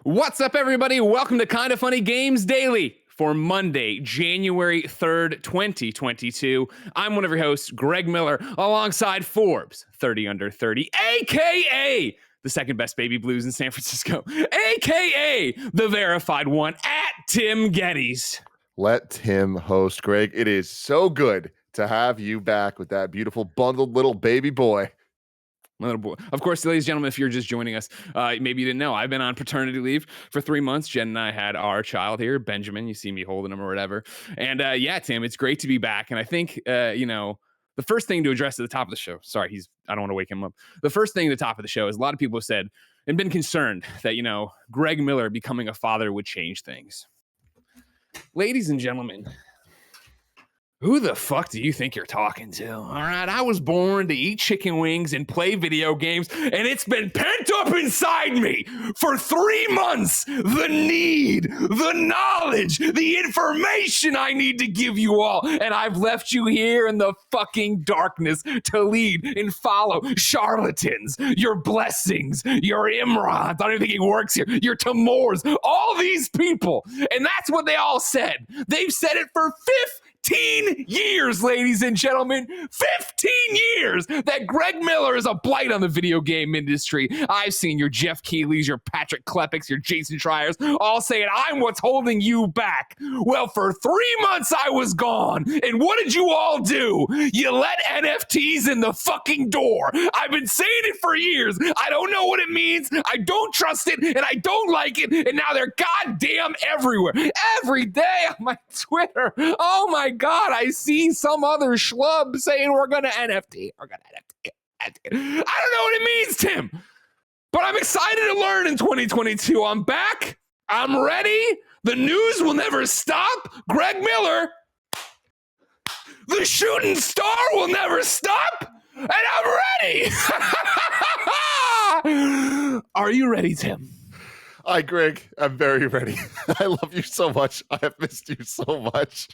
What's up, everybody? Welcome to Kinda Funny Games Daily for Monday, January 3rd, 2022. I'm one of your hosts, Greg Miller, alongside Forbes 30 Under 30, a.k.a. the second best baby blues in San Francisco, a.k.a. the verified one, at Tim Geddes. Let Tim host, Greg. It is so good to have you back with that beautiful bundled little baby boy. My little boy. Of course, ladies and gentlemen, if you're just joining us, maybe you didn't know, I've been on paternity leave for 3 months. Jen and I had our child here, Benjamin. You see me holding him or whatever. And yeah, Tim, it's great to be back. And I think, the first thing to address at the top of the show, sorry, I don't want to wake him up. The first thing at the top of the show is a lot of people have said and been concerned that, Greg Miller becoming a father would change things. Ladies and gentlemen, who the fuck do you think you're talking to? All right, I was born to eat chicken wings and play video games, and it's been pent up inside me for 3 months. The need, the knowledge, the information I need to give you all, and I've left you here in the fucking darkness to lead and follow charlatans, your blessings, your Imrans, I don't even think he works here, your Timurs, all these people, and that's what they all said. They've said it for 15 years, ladies and gentlemen, 15 years that Greg Miller is a blight on the video game industry. I've seen your Jeff Keighley's, your Patrick Klepeks, your Jason Schreiers all saying, I'm what's holding you back. Well, for 3 months I was gone. And what did you all do? You let NFTs in the fucking door. I've been saying it for years. I don't know what it means. I don't trust it and I don't like it. And now they're goddamn everywhere. Every day on my Twitter. Oh my God, I see some other schlub saying we're going to NFT. We're going to NFT. I don't know what it means, Tim, but I'm excited to learn in 2022. I'm back. I'm ready. The news will never stop. Greg Miller, the shooting star, will never stop. And I'm ready. Are you ready, Tim? Hi, Greg. I'm very ready. I love you so much. I have missed you so much.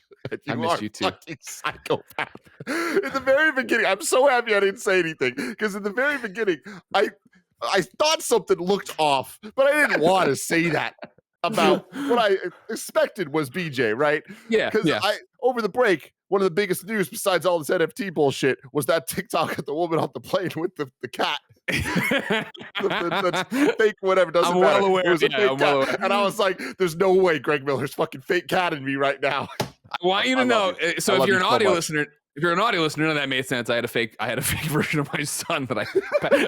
I miss you too. Fucking psychopath. In the very beginning, I'm so happy I didn't say anything because in the very beginning, I thought something looked off, but I didn't want to say that about what I expected was BJ, right? Yeah. Because over the break, one of the biggest news besides all this NFT bullshit was that TikTok at the woman on the plane with the cat. That's fake, whatever, doesn't matter. Well aware. It was a fake cat. And I was like, there's no way Greg Miller's fucking fake cat in me right now. I want you to know. So if you're an audio listener, none of that made sense. I had a fake version of my son that I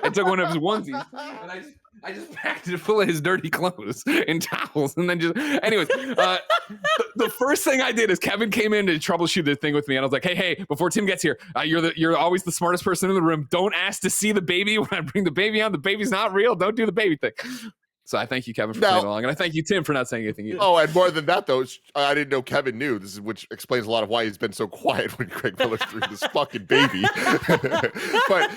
took one of his onesies and I just packed it full of his dirty clothes and towels, and then anyways, the first thing I did is Kevin came in to troubleshoot the thing with me, and I was like, hey, before Tim gets here, you're always the smartest person in the room. Don't ask to see the baby when I bring the baby on. The baby's not real. Don't do the baby thing. So I thank you, Kevin, for playing along, and I thank you, Tim, for not saying anything either. Oh, and more than that, though, I didn't know Kevin knew. Which explains a lot of why he's been so quiet when Greg Miller threw this fucking baby. But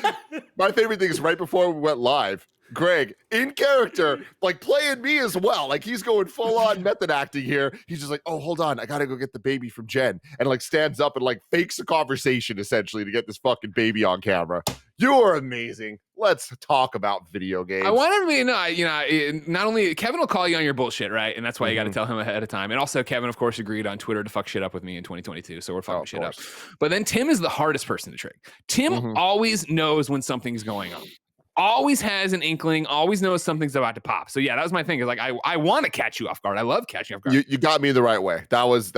my favorite thing is right before we went live, Greg, in character, like playing me as well. Like he's going full on method acting here. He's just like, oh, hold on. I got to go get the baby from Jen. And like stands up and like fakes a conversation essentially to get this fucking baby on camera. You're amazing. Let's talk about video games. I want everybody to know, not only Kevin will call you on your bullshit, right? And that's why you got to tell him ahead of time. And also Kevin, of course, agreed on Twitter to fuck shit up with me in 2022. So we're fucking shit up. But then Tim is the hardest person to trick. Tim always knows when something's going on. Always has an inkling, always knows something's about to pop. So yeah, that was my thing. Is like I want to catch you off guard. I love catching you off guard. You got me the right way. That was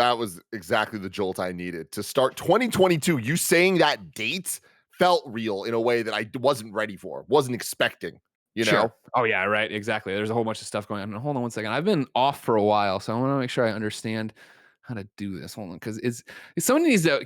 exactly the jolt I needed to start 2022. You saying that date felt real in a way that I wasn't ready for, wasn't expecting. You know? Oh yeah, right. Exactly. There's a whole bunch of stuff going on. Hold on one second. I've been off for a while, so I want to make sure I understand how to do this. Hold on, because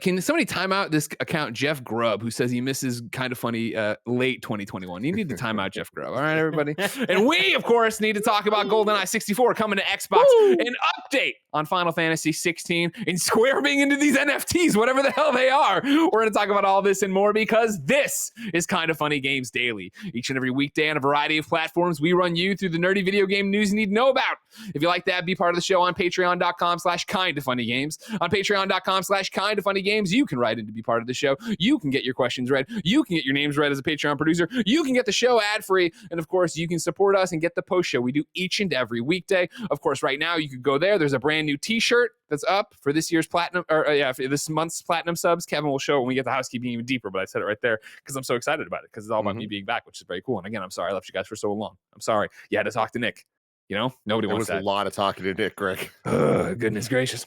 can somebody time out this account, Jeff Grubb, who says he misses Kinda Funny late 2021. You need to time out Jeff Grubb. All right, everybody. And we, of course, need to talk about GoldenEye 64 coming to Xbox, an update on Final Fantasy 16, and Square being into these NFTs, whatever the hell they are. We're going to talk about all this and more because this is Kinda Funny Games Daily. Each and every weekday on a variety of platforms, we run you through the nerdy video game news you need to know about. If you like that, be part of the show on patreon.com/kindafunny. KindaFunny on patreon.com/KindaFunnyGames. You can write in to be part of the show. You can get your questions read. You can get your names read as a Patreon producer. You can get the show ad-free. And of course, you can support us and get the post show we do each and every weekday. Of course, right now you could go there. There's a brand new t-shirt that's up for this year's platinum, or for this month's platinum subs. Kevin will show it when we get the housekeeping even deeper, but I said it right there because I'm so excited about it because it's all about me being back, which is very cool. And again, I'm sorry I left you guys for so long. I'm sorry. You had to talk to Nick. You know, nobody wants that. There was a lot of talking to Nick, Greg. Goodness gracious.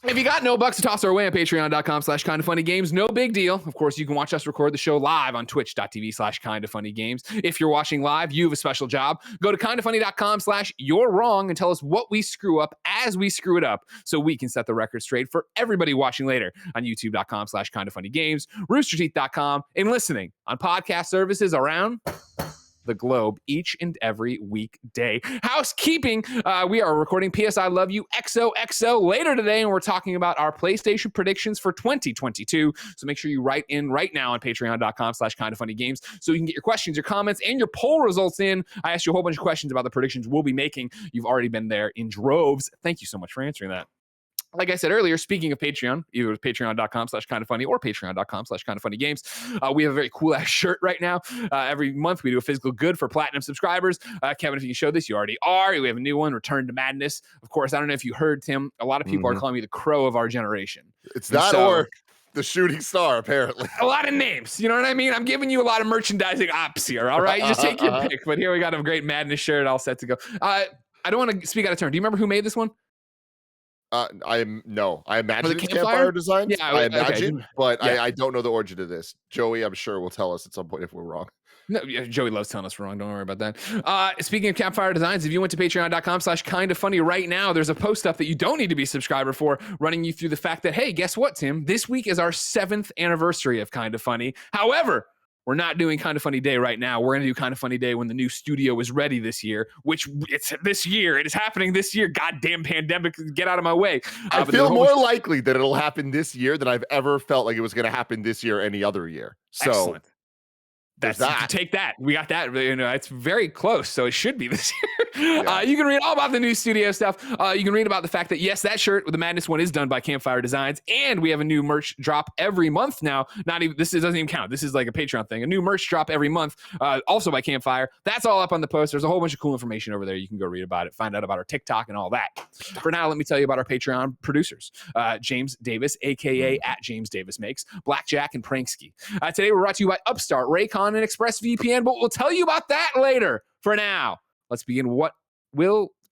If you got no bucks to toss our way on patreon.com/KindaFunnyGames, no big deal. Of course, you can watch us record the show live on twitch.tv/KindaFunnyGames. If you're watching live, you have a special job. Go to KindaFunny.com/you're wrong and tell us what we screw up as we screw it up so we can set the record straight for everybody watching later on youtube.com/KindaFunnyGames, roosterteeth.com, and listening on podcast services around the globe each and every weekday. Housekeeping, we are recording PS I Love You XOXO later today, and we're talking about our PlayStation predictions for 2022. So make sure you write in right now on patreon.com/KindaFunnyGames so you can get your questions, your comments, and your poll results in. I asked you a whole bunch of questions about the predictions we'll be making. You've already been there in droves. Thank you so much for answering that. Like I said earlier, speaking of Patreon, either patreon.com/KindaFunny or patreon.com/KindaFunnyGames, we have a very cool ass shirt right now. Every month we do a physical good for platinum subscribers. Kevin, if you can show this, you already are. We have a new one, Return to Madness. Of course, I don't know if you heard, Tim, a lot of people are calling me the crow of our generation. It's that or the shooting star, apparently. A lot of names. You know what I mean? I'm giving you a lot of merchandising ops here, all right? You just take your pick. But here we got a great Madness shirt all set to go. I don't want to speak out of turn. Do you remember who made this one? I imagine it's campfire? campfire designs. Yeah, I imagine, okay. but Yeah. I don't know the origin of this. Joey, I'm sure, will tell us at some point if we're wrong. No, yeah, Joey loves telling us we're wrong. Don't worry about that. Speaking of campfire designs, if you went to patreon.com/KindaFunny right now, there's a post up that you don't need to be a subscriber for, running you through the fact that, hey, guess what, Tim? This week is our 7th anniversary of Kinda Funny. However, we're not doing Kinda Funny Day right now. We're going to do Kinda Funny Day when the new studio is ready this year, which it's this year. It is happening this year. Goddamn pandemic, get out of my way. I feel more likely that it'll happen this year than I've ever felt like it was going to happen this year any other year. So excellent. Take that. We got that. You know, it's very close, so it should be this year. Yeah. You can read all about the new studio stuff. You can read about the fact that yes, that shirt with the Madness one is done by Campfire Designs, and we have a new merch drop every month now. Doesn't even count. This is like a Patreon thing. A new merch drop every month, also by Campfire. That's all up on the post. There's a whole bunch of cool information over there. You can go read about it, find out about our TikTok and all that. For now, let me tell you about our Patreon producers: James Davis, aka @JamesDavisMakes, Blackjack, and Pranksky. Today we're brought to you by Upstart, Raycon, and ExpressVPN, but we'll tell you about that later. For now, let's begin.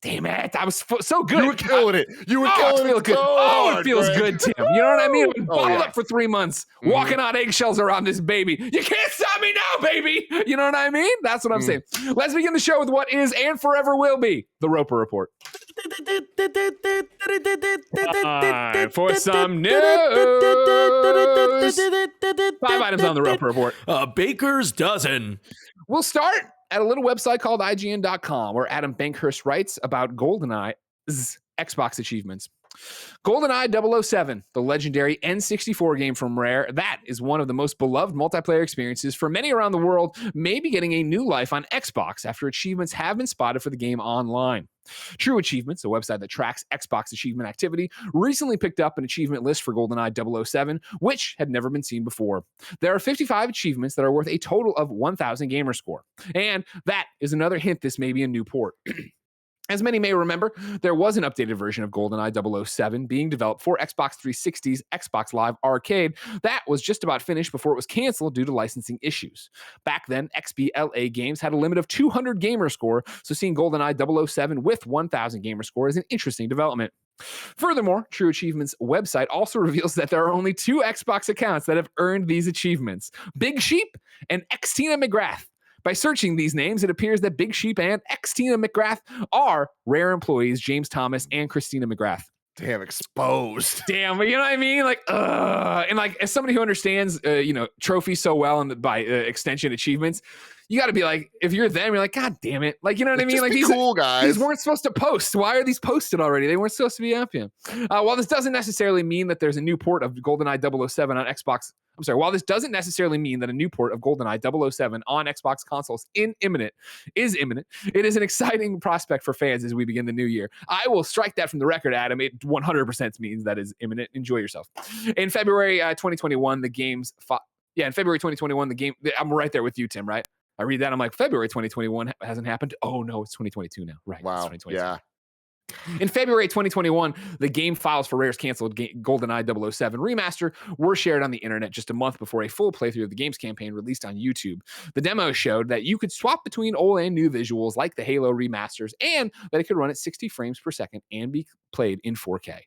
Damn it, I was so good. You were killing it. You were killing it. Good. So it feels good, Tim. You know what I mean? I've been balled up for 3 months, walking on eggshells around this baby. You can't stop me now, baby. You know what I mean? That's what I'm saying. Let's begin the show with what is and forever will be the Roper Report. For some news, 5 items on the Roper Report. A baker's dozen. We'll start at a little website called IGN.com, where Adam Bankhurst writes about GoldenEye's Xbox achievements. GoldenEye 007, the legendary N64 game from Rare, that is one of the most beloved multiplayer experiences for many around the world, may be getting a new life on Xbox after achievements have been spotted for the game online. True Achievements, a website that tracks Xbox achievement activity, recently picked up an achievement list for GoldenEye 007, which had never been seen before. There are 55 achievements that are worth a total of 1,000 gamer score. And that is another hint this may be a new port. As many may remember, there was an updated version of GoldenEye 007 being developed for Xbox 360's Xbox Live Arcade that was just about finished before it was canceled due to licensing issues. Back then, XBLA Games had a limit of 200 gamer score, so seeing GoldenEye 007 with 1,000 gamer score is an interesting development. Furthermore, True Achievements website also reveals that there are only 2 Xbox accounts that have earned these achievements: Big Sheep and Xtina McGrath. By searching these names, it appears that Big Sheep and Xtina McGrath are Rare employees James Thomas and Christina McGrath. Damn, exposed. Damn, you know what I mean? Like, and like, as somebody who understands, trophies so well and by extension achievements, you got to be like, if you're them, you're like, God damn it. Like, you know what I mean? Just Like be these cool, guys. These weren't supposed to post. Why are these posted already? They weren't supposed to be up yet. While this doesn't necessarily mean that there's a new port of GoldenEye 007 on Xbox, I'm sorry, while this doesn't necessarily mean that a new port of GoldenEye 007 on Xbox consoles is imminent, it is an exciting prospect for fans as we begin the new year. I will strike that from the record, Adam. It 100% means that is imminent. Enjoy yourself. In February 2021, the game's in February 2021, the game. I'm right there with you, Tim. Right? I read that. I'm like, February 2021 hasn't happened. Oh no, it's 2022 now. Right? Wow. It's 2022. Yeah. In February 2021, the game files for Rare's canceled GoldenEye 007 remaster were shared on the internet just a month before a full playthrough of the game's campaign released on YouTube. The demo showed that you could swap between old and new visuals like the Halo remasters, and that it could run at 60 frames per second and be played in 4K.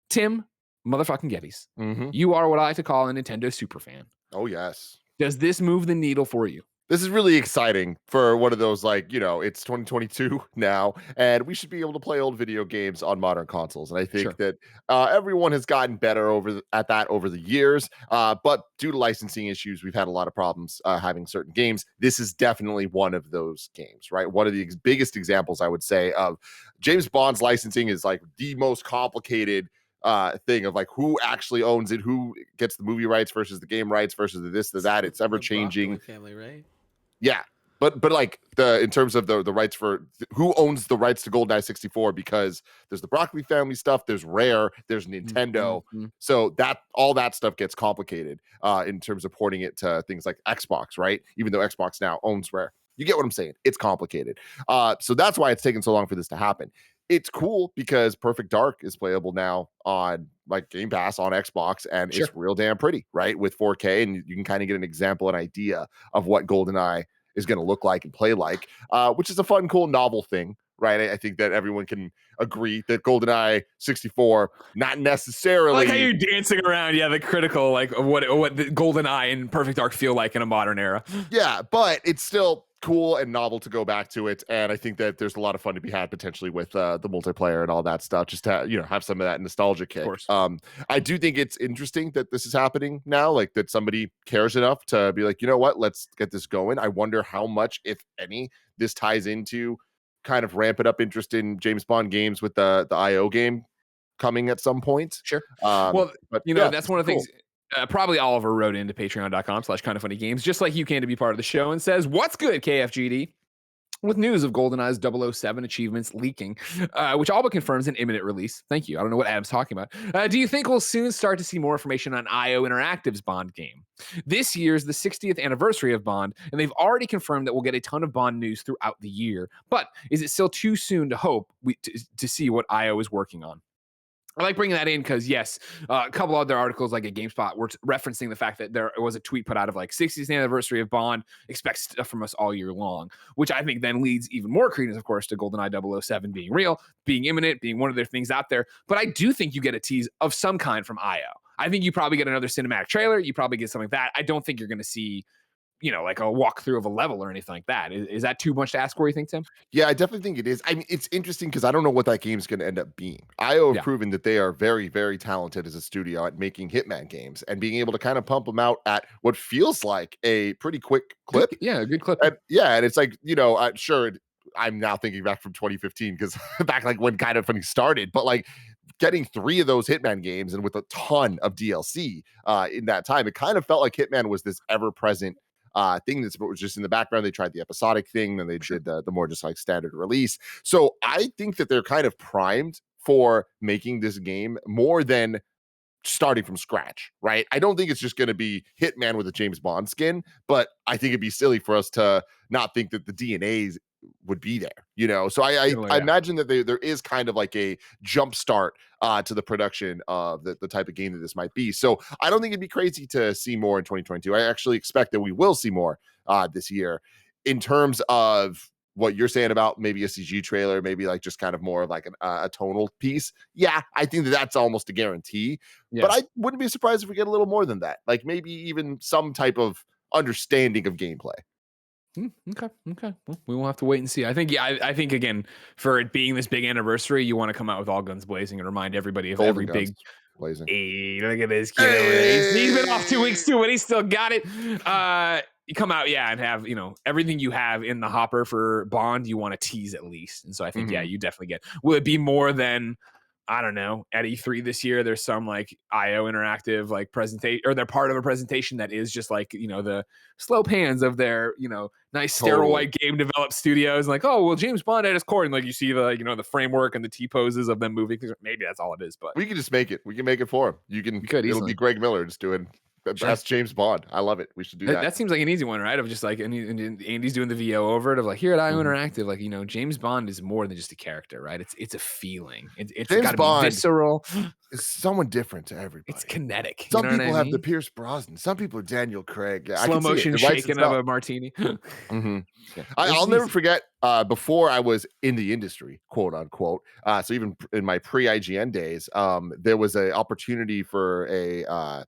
Tim, motherfucking Geddes, you are what I like to call a Nintendo superfan. Oh, yes. Does this move the needle for you? This is really exciting for one of those, like, you know, it's 2022 now, and we should be able to play old video games on modern consoles. And I think that everyone has gotten better at that over the years. But due to licensing issues, we've had a lot of problems having certain games. This is definitely one of those games, right? One of the biggest examples, I would say, of James Bond's licensing is like the most complicated thing of like who actually owns it, who gets the movie rights versus the game rights versus the this, the that. It's ever changing. Family, right? Yeah, but like in terms of the rights for who owns the rights to GoldenEye 64, because there's the Broccoli family stuff, there's Rare, there's Nintendo, so that all that stuff gets complicated in terms of porting it to things like Xbox, right? Even though Xbox now owns Rare, you get what I'm saying? It's complicated, so that's why it's taken so long for this to happen. It's cool because Perfect Dark is playable now on like Game Pass on Xbox, and it's real damn pretty, right? With 4K, and you can kind of get an example, an idea of what GoldenEye is going to look like and play like, which is a fun, cool, novel thing, right? I think that everyone can agree that GoldenEye 64, not necessarily. I like how you're dancing around, the critical, like what the GoldenEye and Perfect Dark feel like in a modern era. Yeah, but it's still cool and novel to go back to it, and I think that there's a lot of fun to be had potentially with the multiplayer and all that stuff, just to have some of that nostalgia kick. Of course. I do think it's interesting that this is happening now, like that somebody cares enough to be like, you know what, let's get this going. I wonder how much, if any, this ties into kind of ramping up interest in James Bond games with the IO game coming at some point. Well, but that's one of the things. Probably Oliver wrote into patreon.com/KindaFunnyGames, just like you can, to be part of the show, and says, "What's good, KFGD?" With news of GoldenEye's 007 achievements leaking, which all but confirms an imminent release. Thank you. I don't know what Adam's talking about. Do you think we'll soon start to see more information on IO Interactive's Bond game? This year's the 60th anniversary of Bond, and they've already confirmed that we'll get a ton of Bond news throughout the year. But is it still too soon to hope to see what IO is working on? I like bringing that in because, yes, a couple other articles like at GameSpot were referencing the fact that there was a tweet put out of like 60th anniversary of Bond, expect stuff from us all year long, which I think then leads even more credence, of course, to GoldenEye 007 being real, being imminent, being one of their things out there. But I do think you get a tease of some kind from IO. I think you probably get another cinematic trailer. You probably get something like that. I don't think you're going to see like a walkthrough of a level or anything like that. Is that too much to ask for, you think, Tim? Yeah, I definitely think it is. I mean, it's interesting because I don't know what that game's going to end up being. IO have proven that they are very, very talented as a studio at making Hitman games and being able to kind of pump them out at what feels like a pretty quick clip. Yeah, a good clip. And it's like, sure, I'm now thinking back from 2015 because back like when KindaFunny started, but like getting 3 of those Hitman games and with a ton of DLC in that time, it kind of felt like Hitman was this ever-present thing that was just in the background. They tried the episodic thing, then they did the more just like standard release. So I think that they're kind of primed for making this game more than starting from scratch, right? I don't think it's just going to be Hitman with a James Bond skin, but I think it'd be silly for us to not think that the DNAs would be there, so I imagine that there is kind of like a jump start to the production of the type of game that this might be. So I don't think it'd be crazy to see more in 2022. I actually expect that we will see more this year. In terms of what you're saying about maybe a CG trailer, maybe like just kind of more of like a tonal piece. Yeah, I think that's almost a guarantee. Yeah. But I wouldn't be surprised if we get a little more than that. Like maybe even some type of understanding of gameplay. Okay. Well, we will have to wait and see. I think, I think again, for it being this big anniversary, you want to come out with all guns blazing and remind everybody of Golden every big blazing. Hey, look at this kid. He's been off 2 weeks too, but he still got it. you come out, and have, everything you have in the hopper for Bond, you want to tease at least. And so I think, you definitely get, will it be more than, I don't know, at E3 this year, there's some like IO interactive like presentation, or they're part of a presentation that is just like, the slow pans of their, nice sterile white game developed studios. And like, oh, well, James Bond at his core. And like, you see the, the framework and the T poses of them moving. Maybe that's all it is, but we can just make it. We can make it for him. It'll easily be Greg Miller just doing that's James Bond. I love it. We should do that. That seems like an easy one, right? Of just like, and Andy's doing the VO over it of like, here at IO Interactive, like, James Bond is more than just a character, right? It's a feeling. It's got to be visceral. It's someone different to everybody. It's kinetic. Some people have the Pierce Brosnan. Some people are Daniel Craig. Slow motion shaking of a martini. I'll never forget before I was in the industry, quote unquote. So even in my pre-IGN days, there was an opportunity for a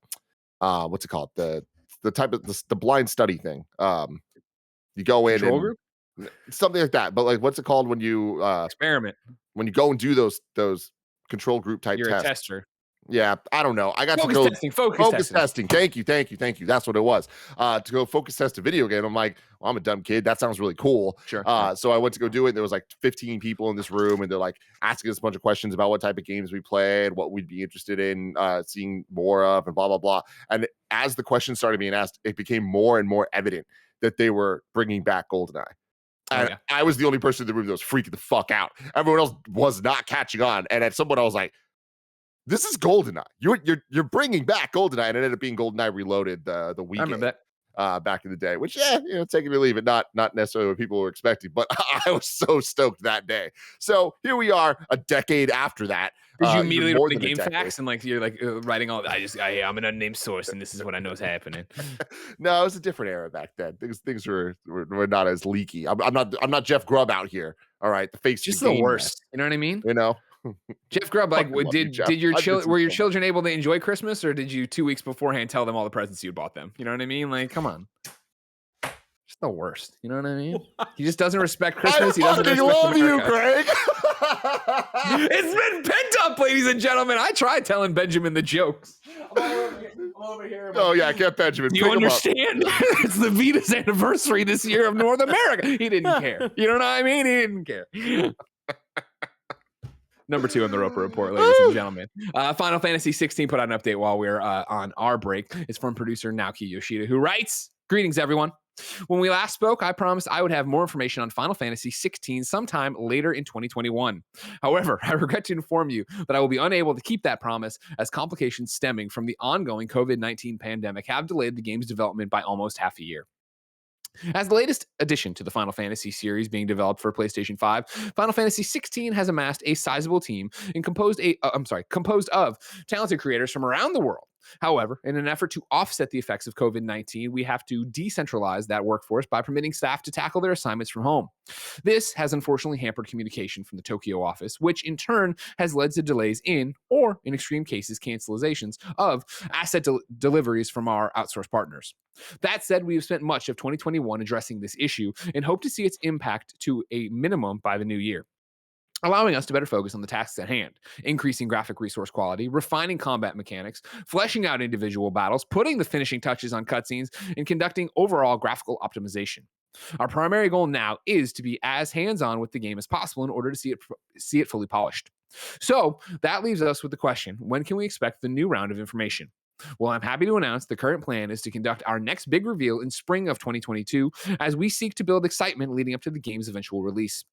what's it called? The type of the blind study thing. You go in Control group? Something like that. But like, what's it called when you experiment? When you go and do those control group type You're tests. a tester. Yeah, I don't know. I got focus to go testing. Focus testing. Thank you. That's what it was. To go focus test a video game. I'm like, well, I'm a dumb kid. That sounds really cool. Sure. So I went to go do it. There was like 15 people in this room, and they're like asking us a bunch of questions about what type of games we played, what we'd be interested in seeing more of, and blah blah blah. And as the questions started being asked, it became more and more evident that they were bringing back GoldenEye. And I was the only person in the room that was freaking the fuck out. Everyone else was not catching on. And at some point, I was like, this is GoldenEye. You're bringing back GoldenEye, and it ended up being GoldenEye Reloaded the weekend. I remember that. Back in the day, which take it or leave it, not necessarily what people were expecting, but I was so stoked that day. So here we are, a decade after that. Did you immediately write the game facts and like you're like writing all? I'm an unnamed source, and this is what I know is happening. No, it was a different era back then. Things were not as leaky. I'm not Jeff Grubb out here. All right, the fakes just the worst. You know what I mean? Jeff Grubb, like, did your were your children able to enjoy Christmas, or did you 2 weeks beforehand tell them all the presents you bought them? You know what I mean? Like, come on, just the worst. You know what I mean? He just doesn't respect Christmas. He doesn't respect love America. you, Greg. It's been pent up, ladies and gentlemen. I tried telling Benjamin the jokes. I'm over here. Oh yeah, get Benjamin. Do you understand? It's the Vita's anniversary this year of North America. He didn't care. You know what I mean? He didn't care. Number 2 on the Roper Report, ladies and gentlemen. Final Fantasy XVI put out an update while we're on our break. It's from producer Naoki Yoshida, who writes, "Greetings, everyone. When we last spoke, I promised I would have more information on Final Fantasy XVI sometime later in 2021. However, I regret to inform you that I will be unable to keep that promise, as complications stemming from the ongoing COVID-19 pandemic have delayed the game's development by almost half a year. As the latest addition to the Final Fantasy series being developed for PlayStation 5, Final Fantasy XVI has amassed a sizable team and composed of talented creators from around the world. However, in an effort to offset the effects of COVID-19, we have to decentralize that workforce by permitting staff to tackle their assignments from home. This has unfortunately hampered communication from the Tokyo office, which in turn has led to delays in, or in extreme cases, cancelizations of asset deliveries from our outsourced partners. That said, we have spent much of 2021 addressing this issue and hope to see its impact to a minimum by the new year, allowing us to better focus on the tasks at hand, increasing graphic resource quality, refining combat mechanics, fleshing out individual battles, putting the finishing touches on cutscenes, and conducting overall graphical optimization. Our primary goal now is to be as hands-on with the game as possible in order to see it fully polished. So that leaves us with the question, when can we expect the new round of information? Well, I'm happy to announce the current plan is to conduct our next big reveal in spring of 2022 as we seek to build excitement leading up to the game's eventual release.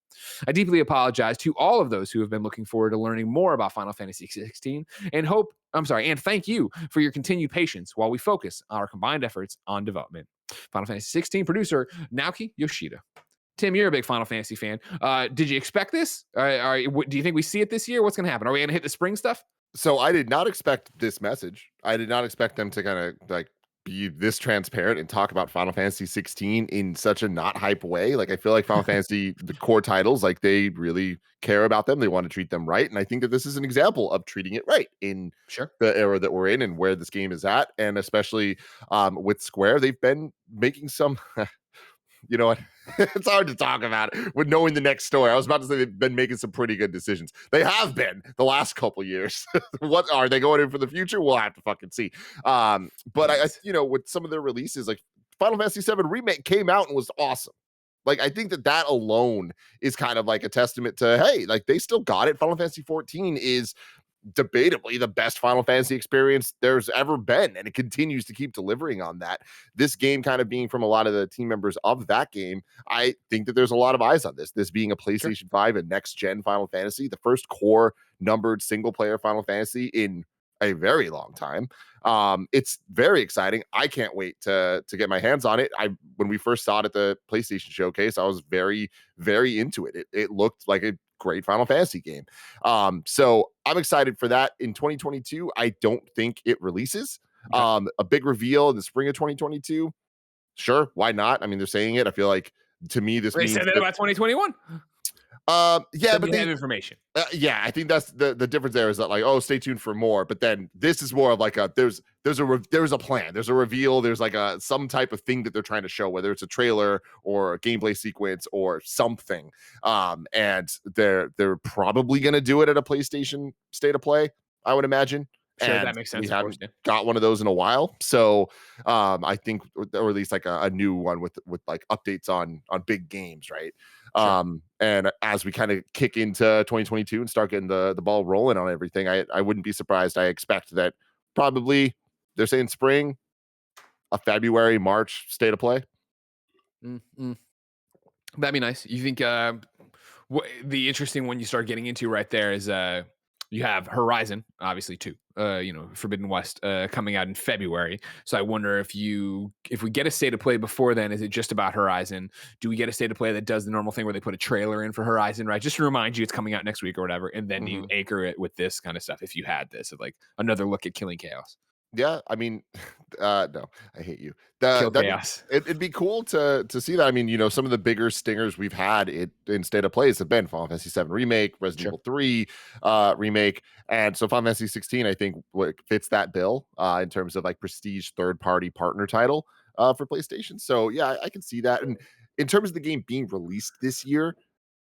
I deeply apologize to all of those who have been looking forward to learning more about Final Fantasy XVI and thank you for your continued patience while we focus our combined efforts on development. Final Fantasy XVI producer Naoki Yoshida. Tim, you're a big Final Fantasy fan. Did you expect this? Do you think we see it this year? What's going to happen? Are we going to hit the spring stuff? So I did not expect this message. I did not expect them to kind of like be this transparent and talk about Final Fantasy 16 in such a not hype way. Like, I feel like Final Fantasy, the core titles, like, they really care about them. They want to treat them right. And I think that this is an example of treating it right in the era that we're in and where this game is at. And especially with Square, they've been making some you know what? It's hard to talk about it with knowing the next story. I was about to say they've been making some pretty good decisions. They have been the last couple years. What are they going in for the future? We'll have to fucking see. But I with some of their releases, like Final Fantasy VII Remake came out and was awesome. Like, I think that alone is kind of like a testament to, hey, like they still got it. Final Fantasy 14 is debatably the best Final Fantasy experience there's ever been, and it continues to keep delivering on that. This game kind of being from a lot of the team members of that game, I think that there's a lot of eyes on this being a PlayStation 5 and next gen Final Fantasy, the first core numbered single player Final Fantasy in a very long time. It's very exciting. I can't wait to get my hands on it. When we first saw it at the PlayStation showcase, I was very, very into it. It looked like a great Final Fantasy game. So I'm excited for that. In 2022, I don't think it releases. Okay. A big reveal in the spring of 2022. Sure, why not? I mean, they're saying it. I feel like, to me, this they said that about 2021. Yeah, but they have information. Yeah, I think that's the difference there, is that like, oh, stay tuned for more. But then this is more of like there's a plan, there's a reveal, there's like some type of thing that they're trying to show, whether it's a trailer or a gameplay sequence or something. And they're probably gonna do it at a PlayStation State of Play, I would imagine. Sure, and that makes sense. We haven't got one of those in a while, so I think, or at least like a new one with like updates on big games, right? Sure. And as we kind of kick into 2022 and start getting the ball rolling on everything, I wouldn't be surprised. I expect that probably they're saying spring, a February, March State of Play. That'd be nice. You think the interesting one you start getting into right there is you have Horizon, obviously, too. Forbidden West coming out in February. So I wonder if we get a State of Play before then, is it just about Horizon? Do we get a State of Play that does the normal thing where they put a trailer in for Horizon, right? Just to remind you it's coming out next week or whatever, and then you anchor it with this kind of stuff. If you had like another look at Killing Chaos. Yeah, I mean, no, I hate you. Chaos. It'd be cool to see that. I mean, some of the bigger stingers we've had in State of Plays have been Final Fantasy VII Remake, Resident Evil 3 Remake, and so Final Fantasy 16, I think, fits that bill in terms of like prestige third-party partner title for PlayStation. So yeah, I can see that. And in terms of the game being released this year,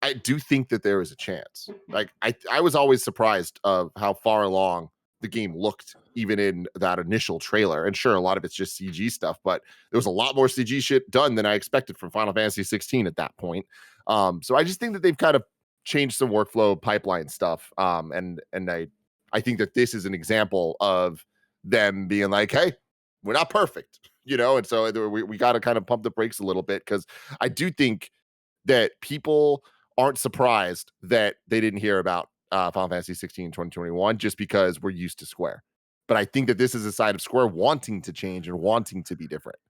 I do think that there is a chance. Like I was always surprised of how far along the game looked, even in that initial trailer. And sure, a lot of it's just CG stuff, but there was a lot more CG shit done than I expected from Final Fantasy 16 at that point. So I just think that they've kind of changed some workflow pipeline stuff. And I think that this is an example of them being like, hey, we're not perfect, and so we got to kind of pump the brakes a little bit, because I do think that people aren't surprised that they didn't hear about Final Fantasy 16 in 2021 just because we're used to Square. But I think that this is a side of Square wanting to change and wanting to be different.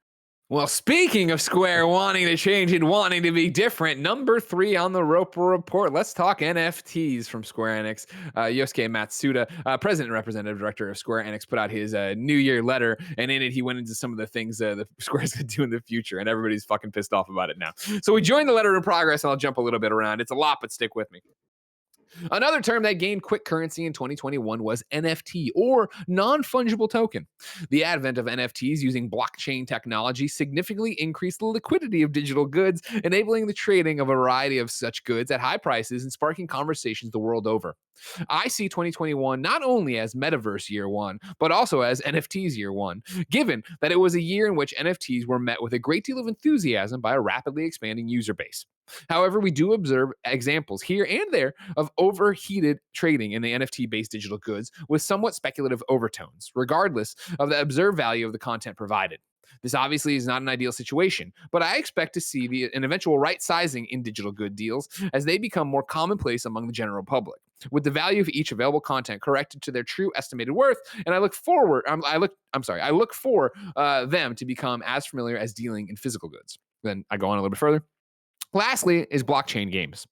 Well, speaking of Square wanting to change and wanting to be different, number 3 on the WaPo report, let's talk NFTs from Square Enix. Yosuke Matsuda, President and Representative Director of Square Enix, put out his New Year letter, and in it he went into some of the things that Square's going to do in the future, and everybody's fucking pissed off about it now. So we joined the letter in progress, and I'll jump a little bit around. It's a lot, but stick with me. Another term that gained quick currency in 2021 was NFT, or non-fungible token. The advent of NFTs using blockchain technology significantly increased the liquidity of digital goods, enabling the trading of a variety of such goods at high prices and sparking conversations the world over. I see 2021 not only as Metaverse Year 1, but also as NFTs Year 1, given that it was a year in which NFTs were met with a great deal of enthusiasm by a rapidly expanding user base. However, we do observe examples here and there of overheated trading in the NFT-based digital goods with somewhat speculative overtones, regardless of the observed value of the content provided. This obviously is not an ideal situation, but I expect to see an eventual right sizing in digital good deals as they become more commonplace among the general public, with the value of each available content corrected to their true estimated worth. And I look for them to become as familiar as dealing in physical goods. Then I go on a little bit further. Lastly is blockchain games.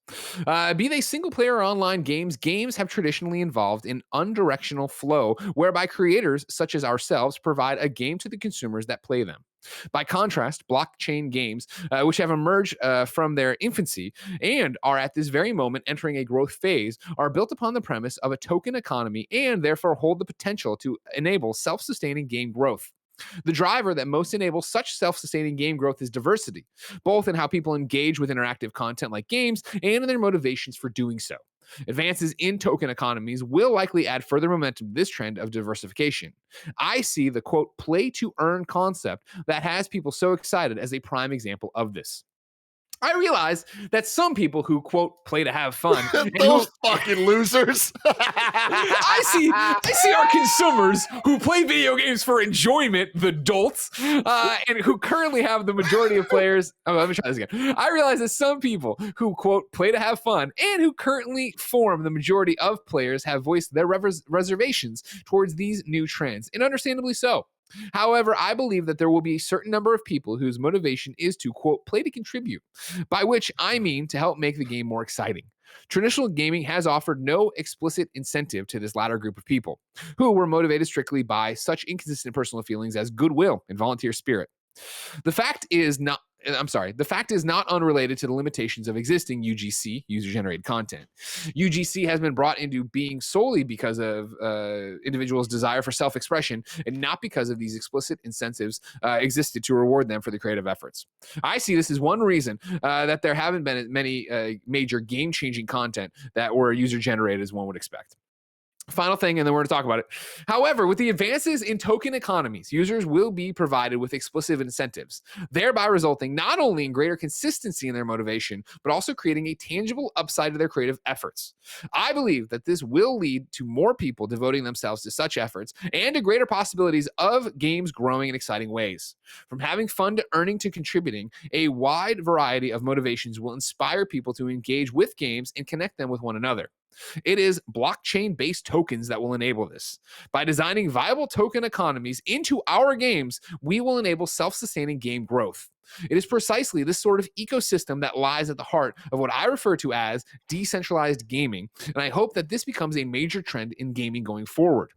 Be they single-player or online games, games have traditionally involved an undirectional flow whereby creators such as ourselves provide a game to the consumers that play them. By contrast, blockchain games, which have emerged from their infancy and are at this very moment entering a growth phase, are built upon the premise of a token economy and therefore hold the potential to enable self-sustaining game growth. The driver that most enables such self-sustaining game growth is diversity, both in how people engage with interactive content like games and in their motivations for doing so. Advances in token economies will likely add further momentum to this trend of diversification. I see the quote play to earn concept that has people so excited as a prime example of this. I realize that some people who quote play to have fun and who Those fucking losers. I see our consumers who play video games for enjoyment, the dolts, and who currently have the majority of players. Oh, let me try this again. I realize that some people who quote play to have fun and who currently form the majority of players have voiced their reservations towards these new trends, and understandably so. However, I believe that there will be a certain number of people whose motivation is to, quote, play to contribute, by which I mean to help make the game more exciting. Traditional gaming has offered no explicit incentive to this latter group of people, who were motivated strictly by such inconsistent personal feelings as goodwill and volunteer spirit. The fact is not unrelated to the limitations of existing UGC, user-generated content. UGC has been brought into being solely because of individuals' desire for self-expression and not because of these explicit incentives existed to reward them for the creative efforts. I see this as one reason that there haven't been as many major game-changing content that were user-generated as one would expect. Final thing, and then we're going to talk about it. However, with the advances in token economies, users will be provided with explicit incentives, thereby resulting not only in greater consistency in their motivation, but also creating a tangible upside to their creative efforts. I believe that this will lead to more people devoting themselves to such efforts and to greater possibilities of games growing in exciting ways. From having fun to earning to contributing, a wide variety of motivations will inspire people to engage with games and connect them with one another. It is blockchain-based tokens that will enable this. By designing viable token economies into our games, we will enable self-sustaining game growth. It is precisely this sort of ecosystem that lies at the heart of what I refer to as decentralized gaming, and I hope that this becomes a major trend in gaming going forward.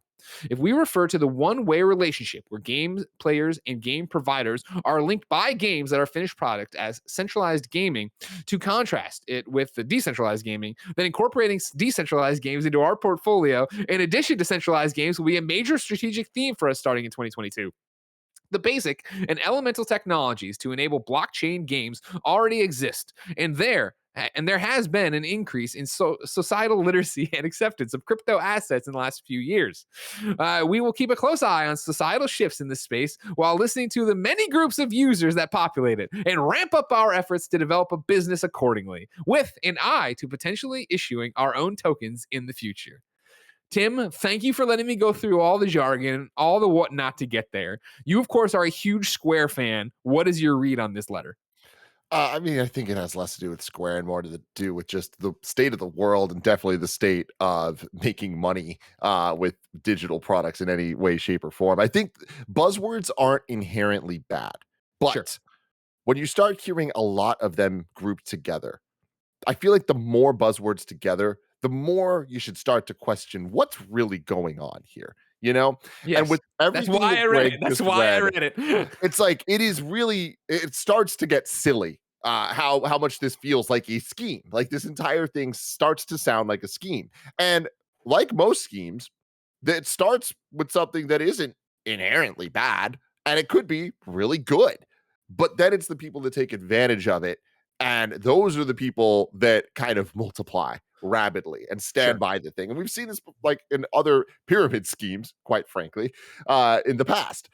If we refer to the one-way relationship where game players and game providers are linked by games that are finished product as centralized gaming, to contrast it with the decentralized gaming, then incorporating decentralized games into our portfolio in addition to centralized games will be a major strategic theme for us starting in 2022. The basic and elemental technologies to enable blockchain games already exist, and there has been an increase in societal literacy and acceptance of crypto assets in the last few years. We will keep a close eye on societal shifts in this space while listening to the many groups of users that populate it and ramp up our efforts to develop a business accordingly, with an eye to potentially issuing our own tokens in the future. Tim, thank you for letting me go through all the jargon, all the whatnot to get there. You, of course, are a huge Square fan. What is your read on this letter? I mean, I think it has less to do with Square and more to do with just the state of the world and definitely the state of making money with digital products in any way, shape, or form. I think buzzwords aren't inherently bad, but Sure. when you start hearing a lot of them grouped together, I feel like the more buzzwords together, the more you should start to question what's really going on here, you know? Yes. And with That's everything why that I read Greg it. That's just why I read, read it. it's like it starts to get silly. How much this feels like a scheme. Like this entire thing starts to sound like a scheme. And like most schemes, that starts with something that isn't inherently bad and it could be really good. But then it's the people that take advantage of it. And those are the people that kind of multiply rapidly and stand Sure. by the thing. And we've seen this like in other pyramid schemes, quite frankly, in the past.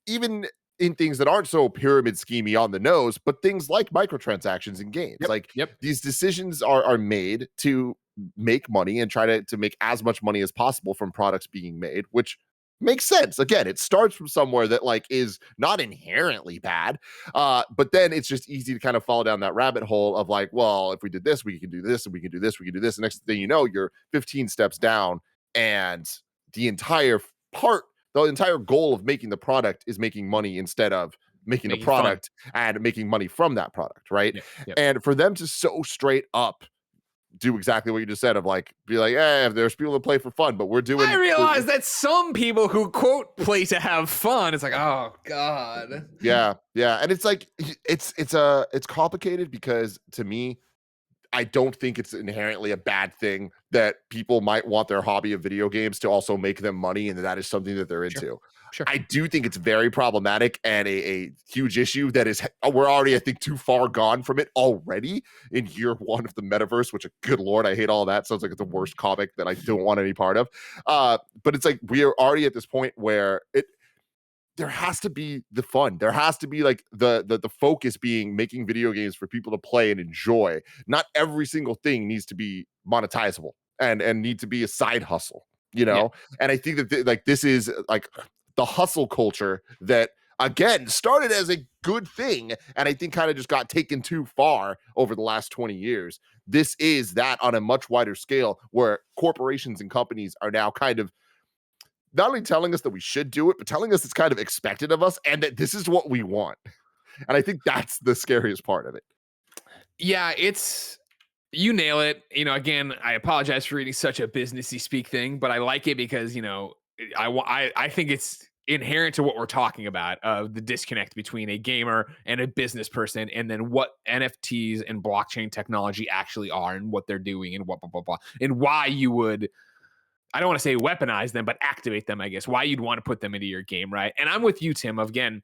Even in things that aren't so pyramid schemey on the nose, but things like microtransactions in games. Yep. Like Yep. these decisions are made to make money and try to make as much money as possible from products being made, which makes sense. Again, it starts from somewhere that like is not inherently bad. But then it's just easy to kind of fall down that rabbit hole of like, well, if we did this, we can do this, and we can do this, we can do this. The next thing you know, you're 15 steps down, and the entire part the entire goal of making the product is making money instead of making a product and making money from that product, right? Yep. Yep. And for them to so straight up do exactly what you just said of like be like, hey, there's people that play for fun, but we're doing. I realize that some people who quote play to have fun, it's like, oh god. Yeah, and it's like it's complicated because to me, I don't think it's inherently a bad thing that people might want their hobby of video games to also make them money, and that is something that they're into. Sure. I do think it's very problematic and a huge issue that is, we're already, I think, too far gone from it already in year one of the metaverse, which, good Lord, I hate all that. Sounds like it's the worst comic that I don't want any part of. But it's like, we are already at this point where there has to be the fun. There has to be like the focus being making video games for people to play and enjoy. Not every single thing needs to be monetizable and need to be a side hustle, you know? Yeah. And I think that like this is like the hustle culture that again started as a good thing and I think kind of just got taken too far over the last 20 years. This is that on a much wider scale where corporations and companies are now kind of not only telling us that we should do it, but telling us it's kind of expected of us and that this is what we want. And I think that's the scariest part of it. Yeah, you nail it. Again, I apologize for reading such a businessy speak thing, but I like it because, I think it's inherent to what we're talking about of the disconnect between a gamer and a business person, and then what NFTs and blockchain technology actually are and what they're doing and what, blah, blah, blah, and why you would, I don't want to say weaponize them, but activate them, I guess, why you'd want to put them into your game, right? And I'm with you, Tim, again,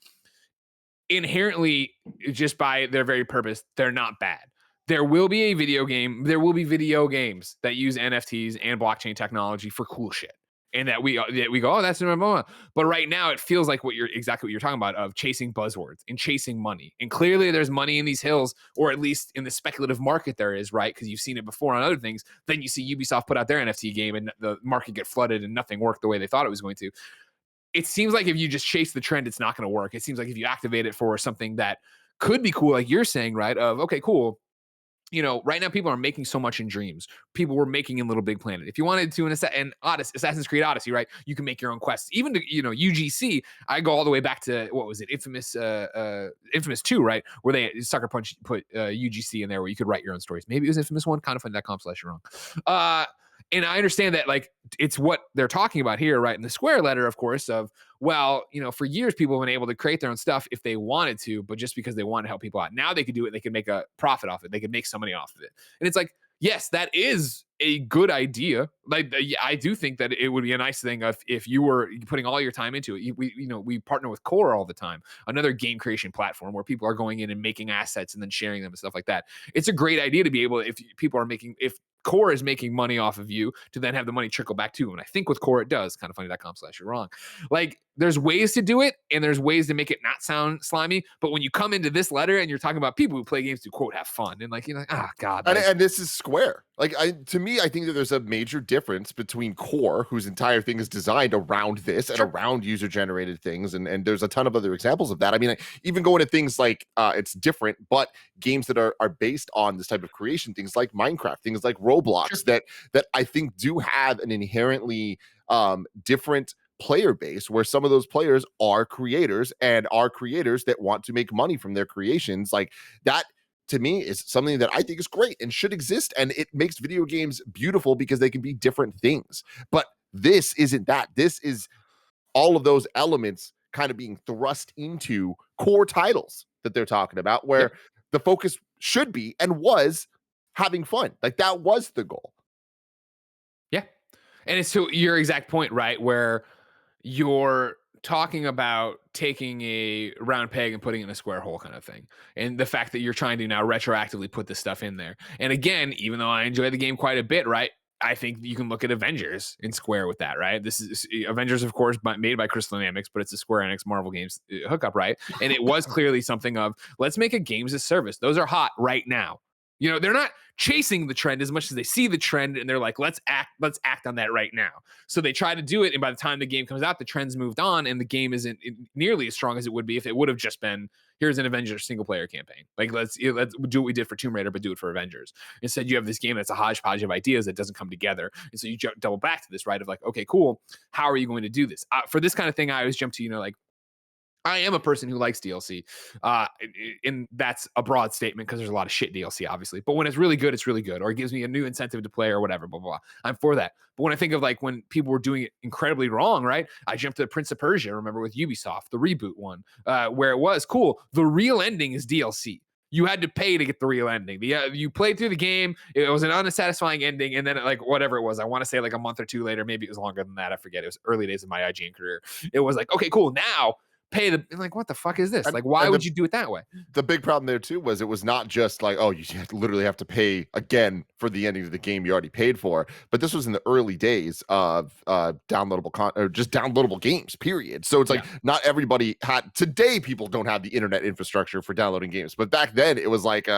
inherently, just by their very purpose, they're not bad. There will be a video game. There will be video games that use NFTs and blockchain technology for cool shit, and that we go, oh, that's normal. But right now, it feels like exactly what you're talking about of chasing buzzwords and chasing money. And clearly, there's money in these hills, or at least in the speculative market, there is, right? Because you've seen it before on other things. Then you see Ubisoft put out their NFT game, and the market get flooded, and nothing worked the way they thought it was going to. It seems like if you just chase the trend, it's not going to work. It seems like if you activate it for something that could be cool, like you're saying, right? Of okay, cool. Right now people are making so much in Dreams. People were making in Little Big Planet. If you wanted to, Assassin's Creed Odyssey, right? You can make your own quests. Even to, UGC, I go all the way back to, what was it? Infamous 2, right? Where they Sucker Punch put UGC in there where you could write your own stories. Maybe it was Infamous 1, KindaFunny.com/wrong. And I understand that, like, it's what they're talking about here, right? In the Square letter, of course, of, well, for years, people have been able to create their own stuff if they wanted to, but just because they want to help people out. Now they could do it. They could make a profit off it. They could make some money off of it. And it's like, yes, that is a good idea. Like, I do think that it would be a nice thing if you were putting all your time into it. We partner with Core all the time, another game creation platform where people are going in and making assets and then sharing them and stuff like that. It's a great idea to be able, if Core is making money off of you, to then have the money trickle back to you. And I think with Core it does. KindaFunny.com/you're-wrong. Like, there's ways to do it, and there's ways to make it not sound slimy. But when you come into this letter and you're talking about people who play games to, quote, have fun, and like, God. And this is Square. Like, to me, I think that there's a major difference between Core, whose entire thing is designed around this and around user-generated things, and there's a ton of other examples of that. I mean, even going to things like, it's different, but games that are based on this type of creation, things like Minecraft, things like Roblox, that I think do have an inherently different player base, where some of those players are creators and are creators that want to make money from their creations. Like, that to me is something that I think is great and should exist, and it makes video games beautiful because they can be different things. But this isn't that. This is all of those elements kind of being thrust into core titles that they're talking about, where the focus should be and was having fun. Like, that was the goal. Yeah. And it's to your exact point, right? Where you're talking about taking a round peg and putting it in a square hole kind of thing. And the fact that you're trying to now retroactively put this stuff in there. And again, even though I enjoy the game quite a bit, right? I think you can look at Avengers in Square with that, right? This is Avengers, of course, made by Crystal Dynamics, but it's a Square Enix Marvel Games hookup, right? And it was clearly something of, let's make a games as service. Those are hot right now. They're not chasing the trend as much as they see the trend and they're like, let's act on that right now. So they try to do it, and by the time the game comes out, the trend's moved on and the game isn't nearly as strong as it would be if it would have just been, here's an Avengers single player campaign. Like, let's do what we did for Tomb Raider, but do it for Avengers. Instead, you have this game that's a hodgepodge of ideas that doesn't come together. And so you double back to this, right? Of like, okay, cool. How are you going to do this? For this kind of thing, I always jump to, like, I am a person who likes DLC, and that's a broad statement because there's a lot of shit DLC, obviously. But when it's really good, it's really good, or it gives me a new incentive to play or whatever, blah, blah, blah. I'm for that. But when I think of, like, when people were doing it incredibly wrong, right? I jumped to Prince of Persia, remember, with Ubisoft, the reboot one, where it was cool. The real ending is DLC. you had to pay to get the real ending. You played through the game, it was an unsatisfying ending, and then like whatever it was, I want to say like a month or two later, maybe it was longer than that, I forget. It was early days of my IGN career. It was like, okay, cool, now pay the, like, what the fuck is this? Like, why would you do it that way? The big problem there too was it was not just like, oh, you literally have to pay again for the ending of the game you already paid for, but this was in the early days of just downloadable games, period. So it's like not everybody had. Today people don't have the internet infrastructure for downloading games, but back then it was like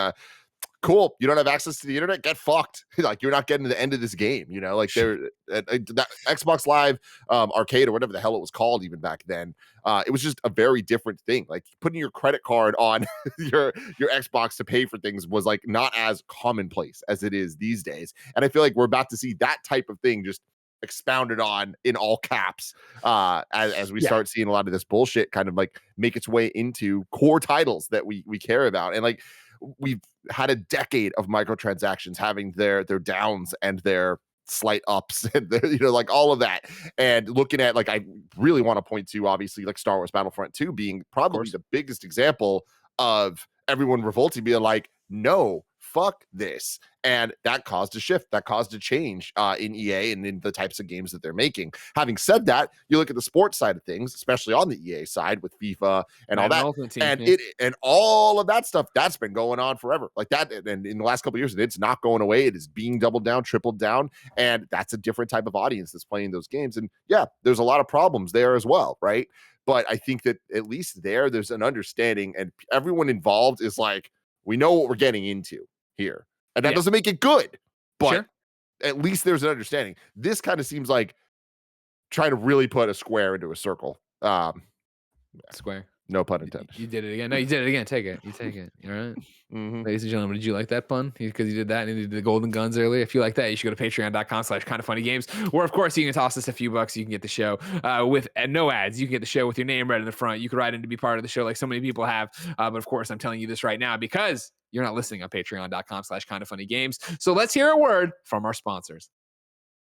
cool, you don't have access to the internet, get fucked. Like, you're not getting to the end of this game, you know, like that Xbox Live Arcade or whatever the hell it was called even back then. It was just a very different thing. Like, putting your credit card on your Xbox to pay for things was like not as commonplace as it is these days. And I feel like we're about to see that type of thing just expounded on in all caps as we start seeing a lot of this bullshit kind of like make its way into core titles that we care about. And like, we've had a decade of microtransactions having their downs and their slight ups and their, you know, like all of that. And looking at, like, I really want to point to obviously like Star Wars Battlefront 2 being probably the biggest example of everyone revolting, being like, no, fuck this. And that caused a shift, that caused a change in EA and in the types of games that they're making. Having said that, you look at the sports side of things, especially on the EA side with FIFA and all that, and all of that stuff that's been going on forever, like that. And in the last couple of years, it's not going away. It is being doubled down, tripled down, and that's a different type of audience that's playing those games. And yeah, there's a lot of problems there as well, right? But I think that at least there's an understanding, and everyone involved is like, we know what we're getting into here. And that doesn't make it good, but at least there's an understanding. This kind of seems like trying to really put a square into a circle. Square. No pun intended. You did it again. No, you did it again. Take it. You take it. All right. Mm-hmm. Ladies and gentlemen, did you like that pun? Because you did that and you did the golden guns earlier. If you like that, you should go to patreon.com/kindafunnygames, where of course you can toss us a few bucks. You can get the show with no ads. You can get the show with your name right in the front. You can write in to be part of the show like so many people have. But of course, I'm telling you this right now because you're not listening on patreon.com/kindafunnygames. So let's hear a word from our sponsors.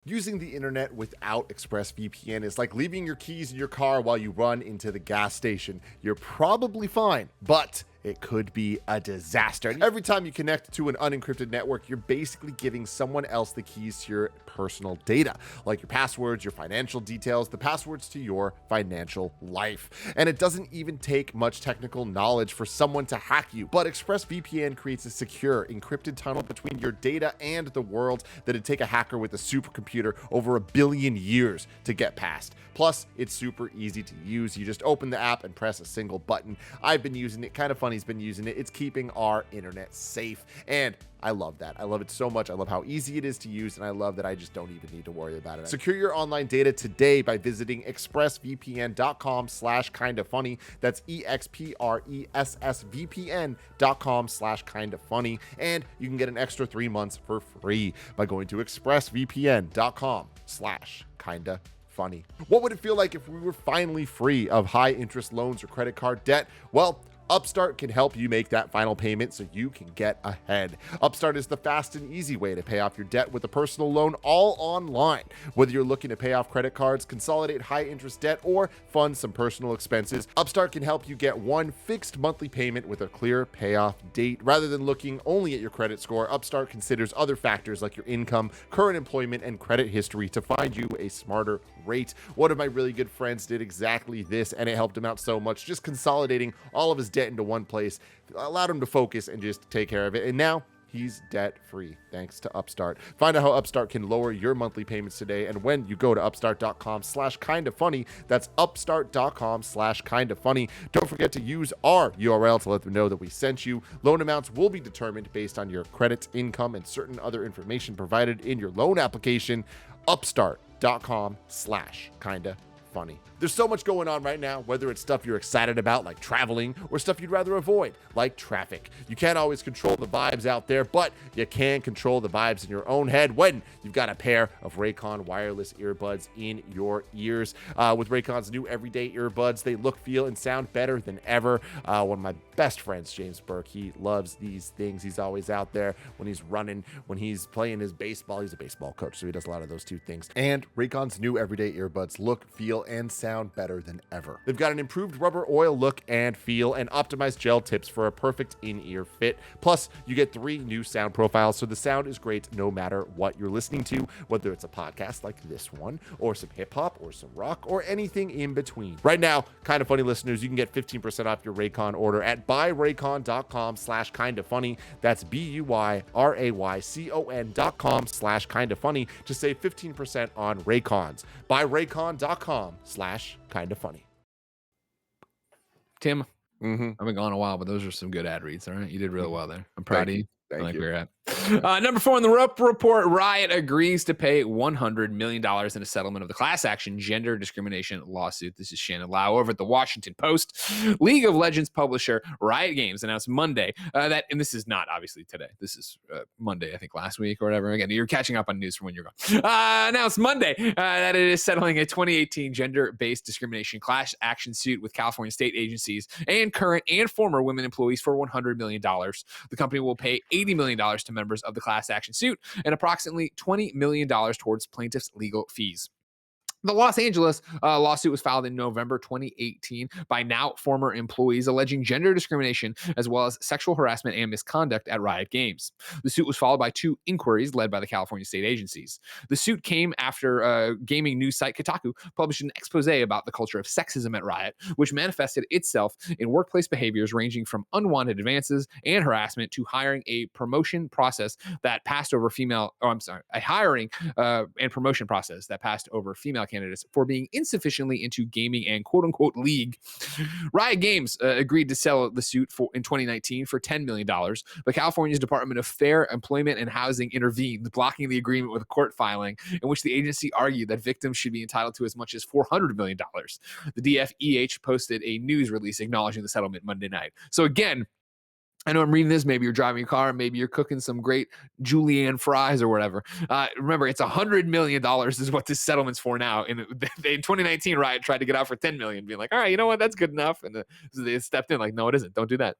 Using the internet without ExpressVPN is like leaving your keys in your car while you run into the gas station. You're probably fine, but it could be a disaster. Every time you connect to an unencrypted network, you're basically giving someone else the keys to your personal data, like your passwords, your financial details, the passwords to your financial life. And it doesn't even take much technical knowledge for someone to hack you, but ExpressVPN creates a secure, encrypted tunnel between your data and the world that'd take a hacker with a supercomputer over 1 billion years to get past. Plus, it's super easy to use. You just open the app and press a single button. I've been using it. KindaFunny's been using it. It's keeping our internet safe. And I love that. I love it so much. I love how easy it is to use, and I love that I just don't even need to worry about it. Secure your online data today by visiting expressvpn.com/kindafunny. That's expressvpn.com/kindafunny. And you can get an extra 3 months for free by going to expressvpn.com/kindafunny. What would it feel like if we were finally free of high interest loans or credit card debt? Well, Upstart can help you make that final payment so you can get ahead. Upstart is the fast and easy way to pay off your debt with a personal loan all online. Whether you're looking to pay off credit cards, consolidate high interest debt, or fund some personal expenses, Upstart can help you get one fixed monthly payment with a clear payoff date. Rather than looking only at your credit score, Upstart considers other factors like your income, current employment, and credit history to find you a smarter rate. One of my really good friends did exactly this, and it helped him out so much. Just consolidating all of his debt into one place allowed him to focus and just take care of it. And now he's debt free thanks to Upstart. Find out how Upstart can lower your monthly payments today. And when you go to upstart.com/kindafunny, that's upstart.com/kindafunny. Don't forget to use our URL to let them know that we sent you. Loan amounts will be determined based on your credit, income, and certain other information provided in your loan application. Upstart.com/kindafunny. There's so much going on right now, whether it's stuff you're excited about, like traveling, or stuff you'd rather avoid, like traffic. You can't always control the vibes out there, but you can control the vibes in your own head when you've got a pair of Raycon wireless earbuds in your ears. With Raycon's new everyday earbuds, they look, feel, and sound better than ever. One of my best friends, James Burke, he loves these things. He's always out there when he's running, when he's playing his baseball. He's a baseball coach, so he does a lot of those two things. And Raycon's new everyday earbuds look, feel, and sound sound better than ever. They've got an improved rubber oil look and feel and optimized gel tips for a perfect in-ear fit. Plus, you get 3 new sound profiles, so the sound is great no matter what you're listening to, whether it's a podcast like this one, or some hip-hop, or some rock, or anything in between. Right now, Kinda Funny listeners, you can get 15% off your Raycon order at buyraycon.com/kindafunny. That's BUYRAYCON.com/kindafunny to save 15% on Raycons. Buyraycon.com/kindafunny. Tim, Mm-hmm. I've been gone a while, but those are some good ad reads. All right, you did real well there. I'm proud of you. I Thank like you. where you're at. Number 4 in the report, Riot agrees to pay $100 million in a settlement of the class action gender discrimination lawsuit. This is Shannon Liao over at the Washington Post. League of Legends publisher Riot Games announced Monday that, and this is not obviously today, this is Monday, I think last week or whatever. Again, you're catching up on news from when you're gone. Announced Monday that it is settling a 2018 gender-based discrimination class action suit with California state agencies and current and former women employees for $100 million. The company will pay $80 million to members of the class action suit and approximately $20 million towards plaintiffs' legal fees. The Los Angeles lawsuit was filed in November 2018 by now former employees alleging gender discrimination as well as sexual harassment and misconduct at Riot Games. The suit was followed by 2 inquiries led by the California state agencies. The suit came after gaming news site Kotaku published an expose about the culture of sexism at Riot, which manifested itself in workplace behaviors ranging from unwanted advances and harassment to hiring a promotion process that passed over a hiring and promotion process that passed over female candidates for being insufficiently into gaming and quote unquote league. Riot Games agreed to sell the suit in 2019 for $10 million, but California's Department of Fair Employment and Housing intervened, blocking the agreement with a court filing in which the agency argued that victims should be entitled to as much as $400 million. The DFEH posted a news release acknowledging the settlement Monday night. So again, I know I'm reading this. Maybe you're driving a car. Maybe you're cooking some great julienne fries or whatever. Remember, it's $100 million is what this settlement's for now. And in 2019, Riot tried to get out for $10 million, being like, all right, you know what? That's good enough. And they stepped in like, no, it isn't. Don't do that.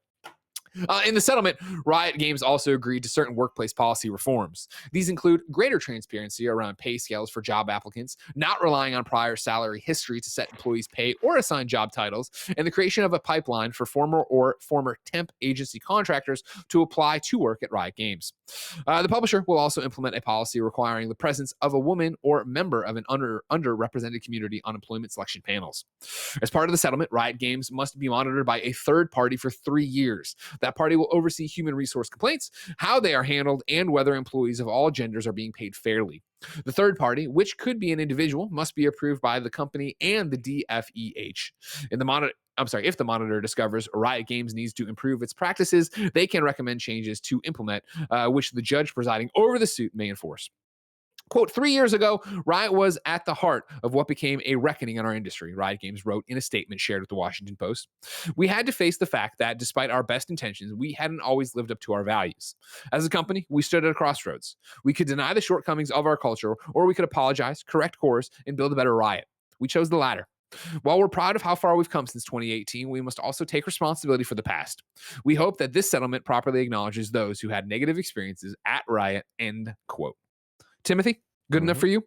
In the settlement, Riot Games also agreed to certain workplace policy reforms. These include greater transparency around pay scales for job applicants, not relying on prior salary history to set employees' pay or assign job titles, and the creation of a pipeline for former temp agency contractors to apply to work at Riot Games. The publisher will also implement a policy requiring the presence of a woman or member of an underrepresented community on employment selection panels. As part of the settlement, Riot Games must be monitored by a third party for 3 years. That party will oversee human resource complaints, how they are handled, and whether employees of all genders are being paid fairly. The third party, which could be an individual, must be approved by the company and the DFEH. If the monitor discovers Riot Games needs to improve its practices, they can recommend changes to implement, which the judge presiding over the suit may enforce. Quote, 3 years ago, Riot was at the heart of what became a reckoning in our industry, Riot Games wrote in a statement shared with the Washington Post. We had to face the fact that despite our best intentions, we hadn't always lived up to our values. As a company, we stood at a crossroads. We could deny the shortcomings of our culture, or we could apologize, correct course, and build a better Riot. We chose the latter. While we're proud of how far we've come since 2018, we must also take responsibility for the past. We hope that this settlement properly acknowledges those who had negative experiences at Riot, end quote. Timothy, good enough for you?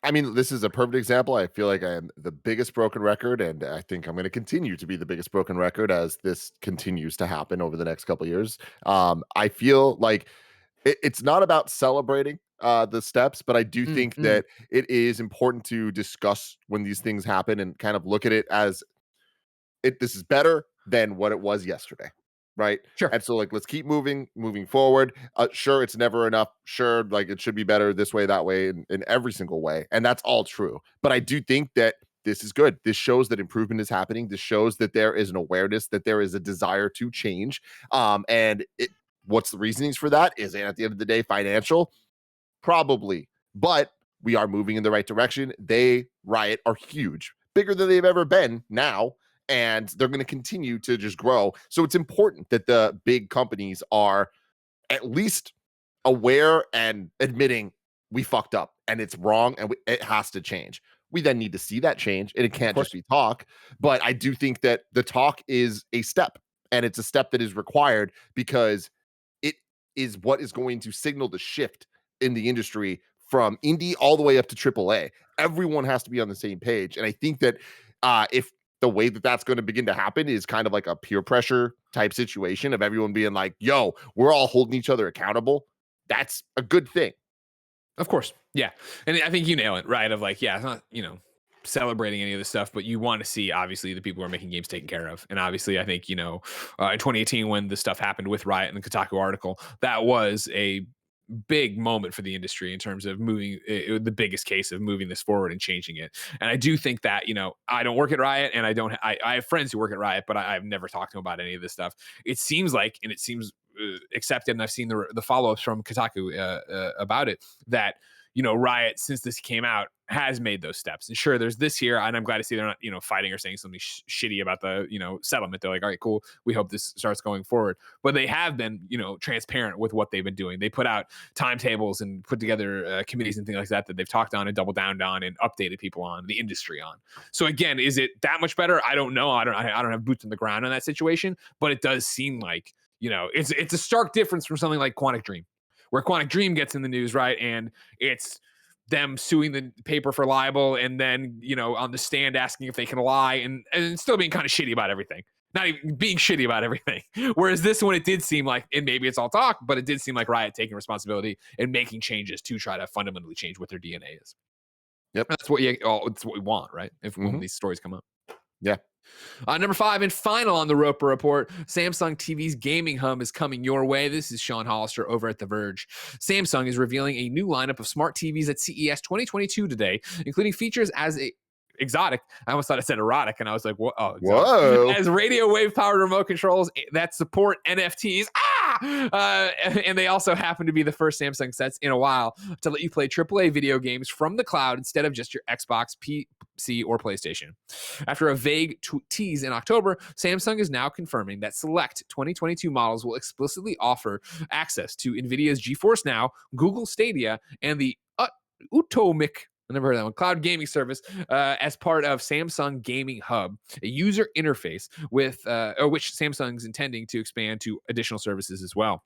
I mean, this is a perfect example. I feel like I am the biggest broken record, and I think I'm going to continue to be the biggest broken record as this continues to happen over the next couple of years. I feel like it's not about celebrating the steps, but I do think that it is important to discuss when these things happen and kind of look at it as this is better than what it was yesterday. Right. Sure. And so, like, let's keep moving forward. Sure, it's never enough. Sure, like, it should be better this way, that way, in every single way. And that's all true. But I do think that this is good. This shows that improvement is happening. This shows that there is an awareness, that there is a desire to change. And what's the reasonings for that? Is it at the end of the day financial? Probably. But we are moving in the right direction. Riot are huge, bigger than they've ever been now. And they're going to continue to just grow. So it's important that the big companies are at least aware and admitting we fucked up and it's wrong and it has to change. We then need to see that change, and it can't just be talk. But I do think that the talk is a step, and it's a step that is required because it is what is going to signal the shift in the industry from indie all the way up to AAA. Everyone has to be on the same page. And I think that if the way that that's going to begin to happen is kind of like a peer pressure type situation of everyone being like, yo, we're all holding each other accountable, that's a good thing. Of course. Yeah. And I think you nail it, right? Of like, yeah, it's not, celebrating any of this stuff, but you want to see obviously the people who are making games taken care of. And obviously, I think, in 2018, when the stuff happened with Riot and the Kotaku article, that was a big moment for the industry in terms of moving the biggest case of moving this forward and changing it. And I do think that, I don't work at Riot, and I have friends who work at Riot, but I've never talked to them about any of this stuff. It seems like, and it seems accepted, and I've seen the follow-ups from Kotaku about it, that Riot, since this came out, has made those steps. And sure, there's this here, and I'm glad to see they're not fighting or saying something shitty about the settlement. They're like, all right, cool, we hope this starts going forward. But they have been transparent with what they've been doing. They put out timetables and put together committees and things like that they've talked on and doubled down on and updated people on, the industry on. So again, is it that much better? I don't know. I don't have boots on the ground on that situation, but it does seem like it's a stark difference from something like Quantic Dream, where Quantic Dream gets in the news, right? And it's them suing the paper for libel, and then on the stand asking if they can lie, and still being kind of shitty about everything, not even being shitty about everything. Whereas this one, it did seem like, and maybe it's all talk, but it did seem like Riot taking responsibility and making changes to try to fundamentally change what their DNA is. Yep. That's what it's what we want, right? If when these stories come up. Yeah. Number 5 and final on the Roper Report, Samsung TV's gaming hub is coming your way. This is Sean Hollister over at The Verge. Samsung is revealing a new lineup of smart TVs at CES 2022 today, including features as exotic. I almost thought it said erotic, and I was like, whoa. Whoa. As radio wave powered remote controls that support NFTs. And they also happen to be the first Samsung sets in a while to let you play AAA video games from the cloud instead of just your Xbox, PC, or PlayStation. After a vague tease in October, Samsung is now confirming that select 2022 models will explicitly offer access to NVIDIA's GeForce Now, Google Stadia, and the Utomic, I never heard of that one, cloud gaming service as part of Samsung Gaming Hub, a user interface with which Samsung's intending to expand to additional services as well.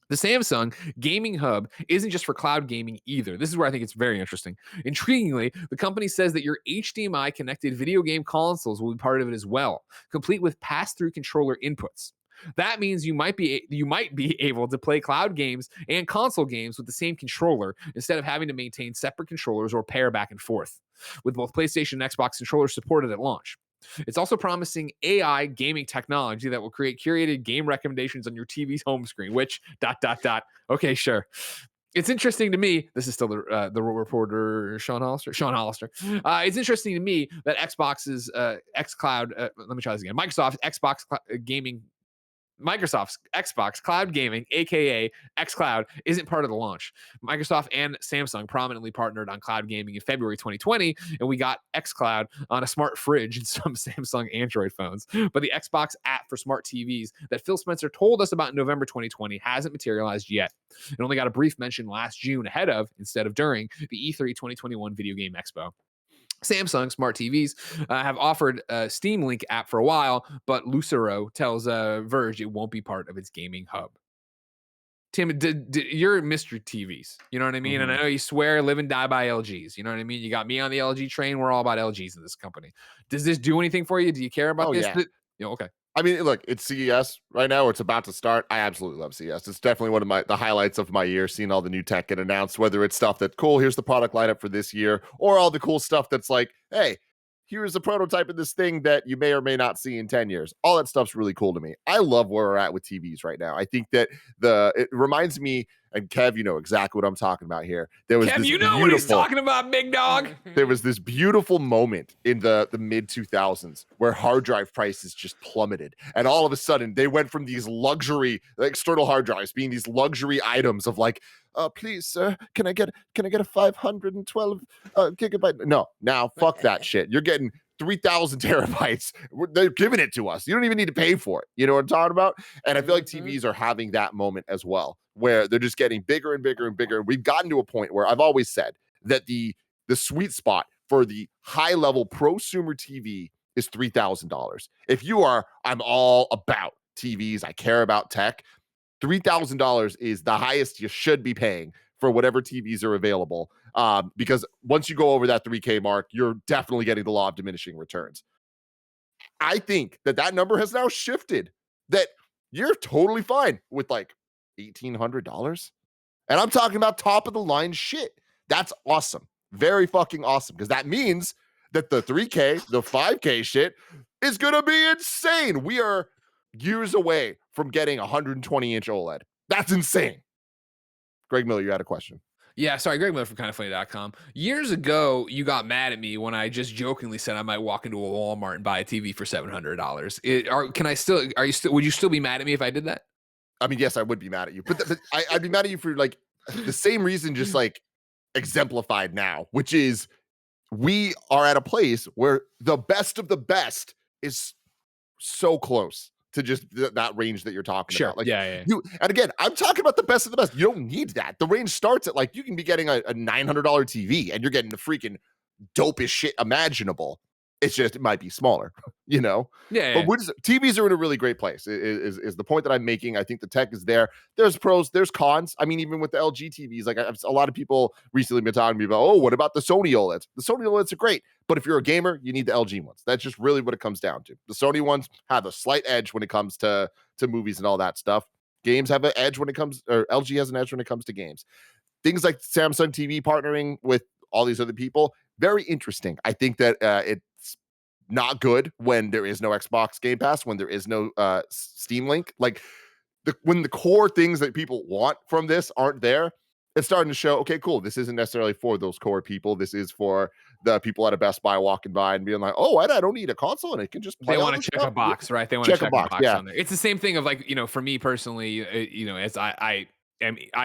The Samsung Gaming Hub isn't just for cloud gaming either. This is where I think it's very interesting. Intriguingly, the company says that your HDMI connected video game consoles will be part of it as well, complete with pass-through controller inputs. That means you might be able to play cloud games and console games with the same controller instead of having to maintain separate controllers or pair back and forth, with both PlayStation and Xbox controllers supported at launch. It's also promising AI gaming technology that will create curated game recommendations on your TV's home screen, which ... Okay, sure. It's interesting to me. This is still the reporter, Sean Hollister. It's interesting to me that Xbox's xCloud. Let me try this again. Microsoft's Xbox Cloud Gaming, aka xCloud, isn't part of the launch. Microsoft and Samsung prominently partnered on cloud gaming in February 2020, and we got xCloud on a smart fridge and some Samsung Android phones. But the Xbox app for smart TVs that Phil Spencer told us about in November 2020 hasn't materialized yet. It only got a brief mention last June ahead of, instead of during, the E3 2021 Video Game Expo. Samsung smart TVs have offered a Steam Link app for a while, but Lucero tells Verge it won't be part of its gaming hub. Tim, you're Mr. TVs, you know what I mean? And I know you swear, live and die by LGs, you know what I mean? You got me on the LG train. We're all about LGs in this company. Does this do anything for you? Do you care about this? Yeah. Okay. I mean, look, it's CES right now, or it's about to start. I absolutely love CES. It's definitely one of the highlights of my year, seeing all the new tech get announced, whether it's stuff that's cool, here's the product lineup for this year, or all the cool stuff that's like, hey, here's a prototype of this thing that you may or may not see in 10 years. All that stuff's really cool to me. I love where we're at with TVs right now. I think that it reminds me, and Kev, you know exactly what I'm talking about here. There was Kev, this you know what he's talking about, big dog. There was this beautiful moment in the mid 2000s where hard drive prices just plummeted, and all of a sudden they went from these luxury external hard drives being these luxury items of like, please, sir, can I get a 512 gigabyte? No, now fuck that shit. You're getting 3,000 terabytes. They're giving it to us. You don't even need to pay for it. You know what I'm talking about? And I feel like TVs are having that moment as well, where they're just getting bigger and bigger and bigger. We've gotten to a point where I've always said that the sweet spot for the high level prosumer TV is $3,000. If you are, I'm all about TVs, I care about tech, $3,000 is the highest you should be paying for whatever TVs are available. Because once you go over that 3K mark, you're definitely getting the law of diminishing returns. I think that number has now shifted, that you're totally fine with like $1,800. And I'm talking about top of the line shit. That's awesome. Very fucking awesome. Because that means that the 3K, the 5K shit is going to be insane. We are years away from getting a 120-inch OLED. That's insane. Greg Miller, you had a question. Yeah, sorry, Greg Miller from KindaFunny.com. Years ago, you got mad at me when I just jokingly said I might walk into a Walmart and buy a TV for $700. Would you still be mad at me if I did that? I mean, yes, I would be mad at you, but I'd be mad at you for like the same reason, just like exemplified now, which is we are at a place where the best of the best is so close to just that range that you're talking about. Like, yeah. And again, I'm talking about the best of the best. You don't need that. The range starts at like, you can be getting a $900 TV and you're getting the freaking dopest shit imaginable. It's just, it might be smaller, you know? Yeah. But TVs are in a really great place is the point that I'm making. I think the tech is there. There's pros, there's cons. I mean, even with the LG TVs, like a lot of people recently been talking to me about, oh, what about the Sony OLEDs? The Sony OLEDs are great, but if you're a gamer, you need the LG ones. That's just really what it comes down to. The Sony ones have a slight edge when it comes to movies and all that stuff. Games have an edge when it comes, or LG has an edge when it comes to games. Things like Samsung TV partnering with all these other people, very interesting. I think that it's not good when there is no Xbox Game Pass, when there is no Steam Link. Like when the core things that people want from this aren't there, it's starting to show, okay, cool. This isn't necessarily for those core people. This is for the people at a Best Buy walking by and being like, oh, I don't need a console and it can just play. They want to check a box, right? They want to check a box yeah. on there. It's the same thing of like, for me personally, as I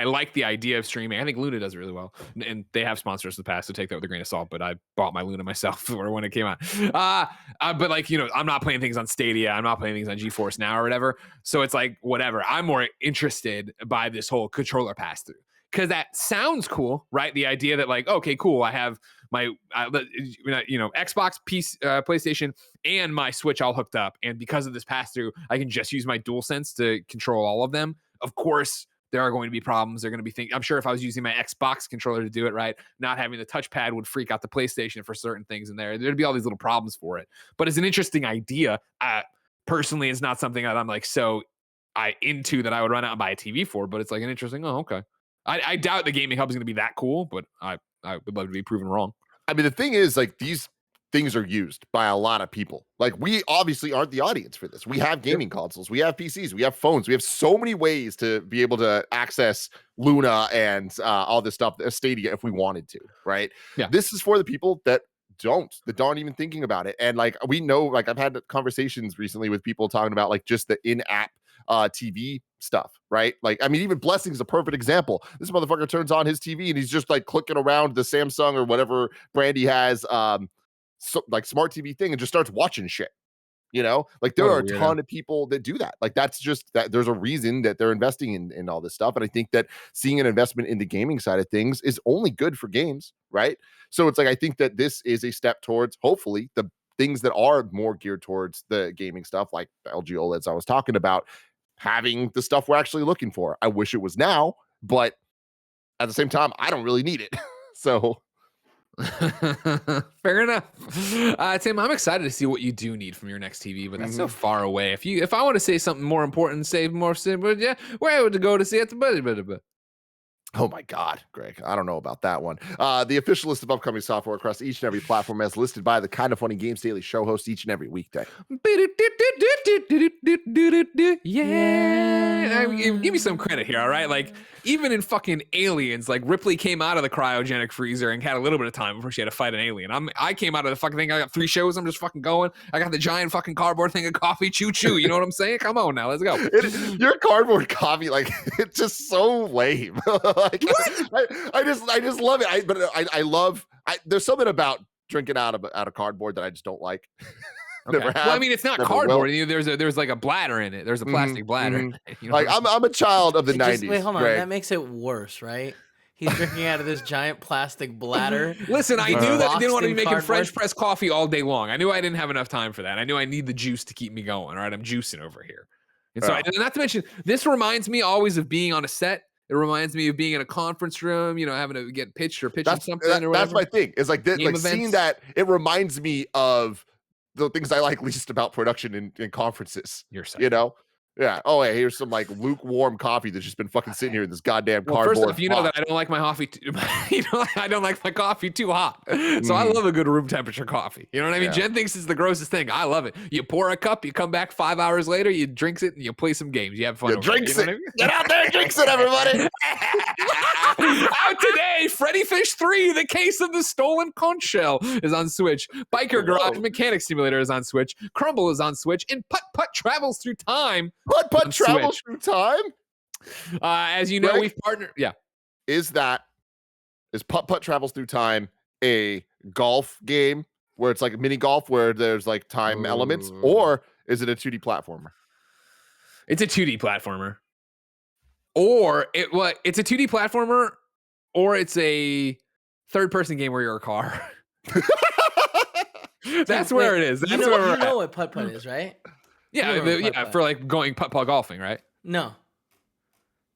like the idea of streaming. I think Luna does it really well, and they have sponsors in the past, so take that with a grain of salt. But I bought my Luna myself when it came out. But like, I'm not playing things on Stadia. I'm not playing things on GeForce Now or whatever. So it's like, whatever. I'm more interested by this whole controller pass through, because that sounds cool, right? The idea that like, okay, cool. I have my, Xbox, PlayStation, and my Switch all hooked up. And because of this pass through, I can just use my DualSense to control all of them. Of course, there are going to be problems. They're going to be I'm sure if I was using my Xbox controller to do it right, not having the touchpad would freak out the PlayStation for certain things in there. There'd be all these little problems for it. But it's an interesting idea. Personally, it's not something that I'm like into that I would run out and buy a TV for, but it's like an interesting, okay. I doubt the gaming hub is going to be that cool, but I would love to be proven wrong. I mean, the thing is, like, these things are used by a lot of people. Like, we obviously aren't the audience for this. We have gaming consoles, we have PCs, we have phones, we have so many ways to be able to access Luna and all this stuff, Stadia, if we wanted to, right? Yeah. This is for the people that aren't even thinking about it. And like, we know, like, I've had conversations recently with people talking about like just the in-app TV stuff, right? Like, I mean, even Blessing is a perfect example. This motherfucker turns on his TV and he's just like clicking around the Samsung or whatever brand he has, like smart TV thing, and just starts watching shit. Like there are a ton of people that do that. Like that's just that there's a reason that they're investing in all this stuff. And I think that seeing an investment in the gaming side of things is only good for games, right? So it's like, I think that this is a step towards hopefully the things that are more geared towards the gaming stuff, like the LG OLEDs I was talking about, having the stuff we're actually looking for. I wish it was now, but at the same time, I don't really need it. So fair enough. Tim, I'm excited to see what you do need from your next TV, but that's so far away. If I want to say something more important, say more simple, yeah, where would to go to see it? Oh my God, Greg. I don't know about that one. The official list of upcoming software across each and every platform as listed by the KindaFunny Games Daily show host each and every weekday. Yeah. Give me some credit here, all right? Like, even in fucking Aliens, like Ripley came out of the cryogenic freezer and had a little bit of time before she had to fight an alien. I came out of the fucking thing. I got 3 shows. I'm just fucking going. I got the giant fucking cardboard thing of coffee. Choo choo. You know what I'm saying? Come on now. Let's go. Your cardboard coffee, like, it's just so lame. Like, I just love it. I love. There's something about drinking out of cardboard that I just don't like. Okay. Well, I mean, it's not cardboard. There's like a bladder in it. There's a plastic bladder. You know, like I'm a child of the 90s. Wait, hold on. Greg. That makes it worse, right? He's drinking out of this giant plastic bladder. Listen, I knew that I didn't want to be making cardboard. French press coffee all day long. I knew I didn't have enough time for that. I knew I need the juice to keep me going. All right, I'm juicing over here. And so, not to mention, this reminds me always of being on a set It reminds me of being in a conference room, having to get pitched or pitching something or whatever. That's my thing. It's like Game seeing events. that, it reminds me of the things I like least about production in conferences. You're You know? Yeah. Oh, hey, here's some like lukewarm coffee that's just been fucking sitting here in this goddamn cardboard. First off, you know pot. that I don't like my coffee. I don't like my coffee too hot. So I love a good room temperature coffee. You know what I mean? Yeah. Jen thinks it's the grossest thing. I love it. You pour a cup, you come back 5 hours later, you drinks it, and you play some games. You have fun. You over drinks there, it. Get out there and drinks it, everybody. Out today, Freddy Fish 3, The Case of the Stolen Conch Shell is on Switch. Biker Garage Mechanic Simulator is on Switch. Crumble is on Switch. And Putt Putt Travels Through Time. Putt travels through time. As you know, Greg? we've partnered. Yeah. Is Putt Putt Travels Through Time a golf game where it's like mini golf where there's like time elements, or is it a 2D platformer? It's a 2D platformer. Or it's a 2D platformer, or it's a third-person game where you're a car. That's where it is. That's you know, where we're you know at. what putt-putt is, right? Yeah, You remember yeah, putt-putt. for like going putt-putt golfing, right? No.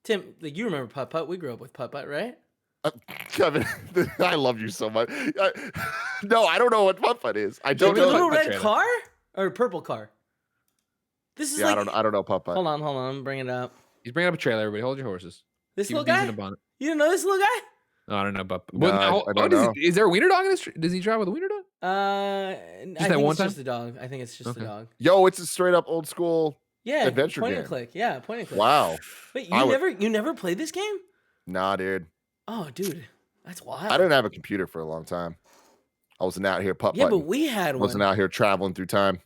Tim, like, you remember putt-putt. We grew up with putt-putt, right? Kevin, I love you so much. No, I don't know what Putt Putt is. I don't The know. little putt-putt red trailer. car? Or purple car? This is Yeah, like... I don't know Putt Putt. Hold on. I'm bringing it up. He's bringing up a trailer. Everybody, hold your horses. This Keep little these in guy? a bonnet. You didn't know this little guy? No, I don't know, but No, I don't know. Is there a wiener dog in this? Does he drive with a wiener dog? I that think one it's time? just a dog. I think it's just Okay. a dog. Yo, it's a straight up old school. Yeah, Adventure point game. and click. Yeah, point and click. Wow. Wait, I would- you never played this game? Nah, dude. Oh, dude, that's wild. I didn't have a computer for a long time. I wasn't out here putt Yeah, putting. but we had I one. wasn't out here traveling through time.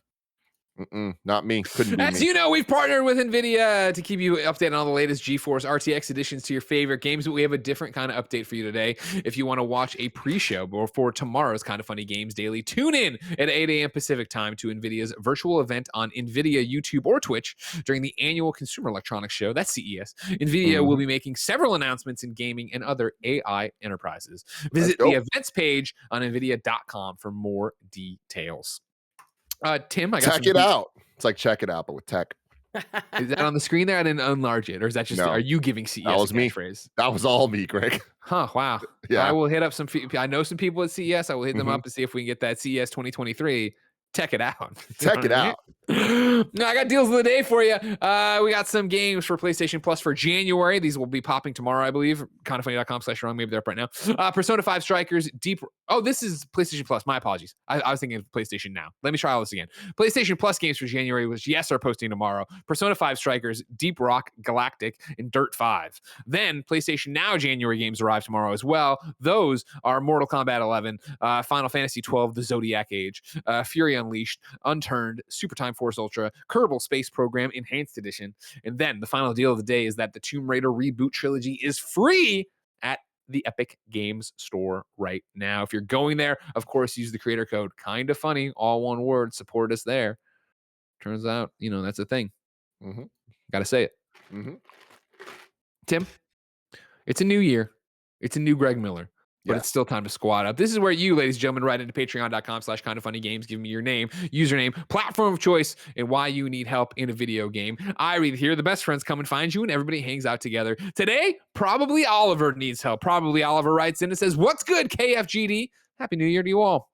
Not me. Couldn't be As me. you know, we've partnered with NVIDIA to keep you updated on all the latest GeForce RTX additions to your favorite games, but we have a different kind of update for you today. If you want to watch a pre-show before tomorrow's Kind of Funny Games Daily, tune in at 8 a.m. Pacific time to NVIDIA's virtual event on NVIDIA YouTube or Twitch during the annual Consumer Electronics Show. That's CES. NVIDIA will be making several announcements in gaming and other AI enterprises. Visit the events page on NVIDIA.com for more details. Tim, I got Check it out. It's like check it out, but with tech. Is that on the screen there? I didn't enlarge it, or is that just? No. Are you giving CES That was a me. catchphrase? That was all me, Greg. Huh? Wow. Yeah. I will hit up some. I know some people at CES. I will hit them Mhm. up and see if we can get that CES 2023. Check it out. Check it out. No, I got deals of the day for you. We got some games for PlayStation Plus for January. These will be popping tomorrow, I believe. KindaFunny.com/wrong. Maybe they're up right now. Persona 5 Strikers Deep. Oh, this is PlayStation Plus. My apologies. I was thinking of PlayStation Now. Let me try all this again. PlayStation Plus games for January, which yes are posting tomorrow. Persona 5 Strikers, Deep Rock Galactic, and Dirt 5. Then PlayStation Now January games arrive tomorrow as well. Those are Mortal Kombat 11, Final Fantasy 12, The Zodiac Age, Fury Unleashed, Unturned, Super Time Force Ultra, Kerbal Space Program Enhanced Edition. And then the final deal of the day is that the Tomb Raider reboot trilogy is free at the Epic Games Store right now. If you're going there, of course, use the creator code KindaFunny, all one word, support us there. Turns out, that's a thing. Got to say it. Tim, it's a new year. It's a new Greg Miller. But it's still time to squat up. This is where you, ladies and gentlemen, write into patreon.com/kindoffunnygames. Give me your name, username, platform of choice, and why you need help in a video game. I read here. The best friends come and find you, and everybody hangs out together. Today, Probably Oliver needs help. Probably Oliver writes in and says, "What's good, KFGD? Happy New Year to you all.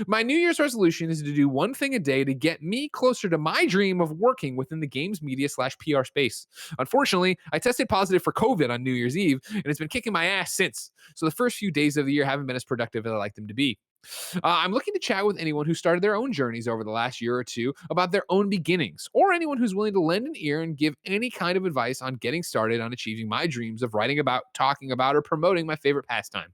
My New Year's resolution is to do one thing a day to get me closer to my dream of working within the games media/PR space. Unfortunately, I tested positive for COVID on New Year's Eve, and it's been kicking my ass since. So the first few days of the year haven't been as productive as I like them to be. I'm looking to chat with anyone who started their own journeys over the last year or two about their own beginnings, or anyone who's willing to lend an ear and give any kind of advice on getting started on achieving my dreams of writing about, talking about, or promoting my favorite pastime.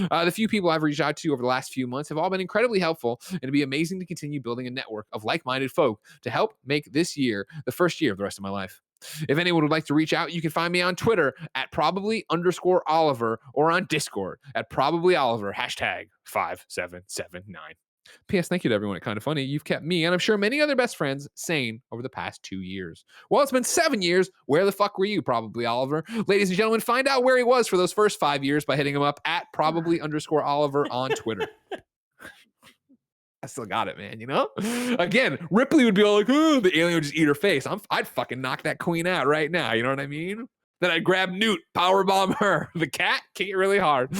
The few people I've reached out to over the last few months have all been incredibly helpful, and it'd be amazing to continue building a network of like-minded folk to help make this year the first year of the rest of my life. If anyone would like to reach out, you can find me on Twitter at probably_Oliver or on Discord at probablyoliver #5779. P.S. Thank you to everyone at Kind of Funny. You've kept me, and I'm sure many other best friends, sane over the past 2 years. Well, it's been 7 years. Where the fuck were you, Probably Oliver? Ladies and gentlemen, find out where he was for those first 5 years by hitting him up at probably_Oliver on Twitter. I still got it, man, Again, Ripley would be all like, oh, the alien would just eat her face. I'd fucking knock that queen out right now. You know what I mean? Then I'd grab Newt, powerbomb her. The cat kick it really hard.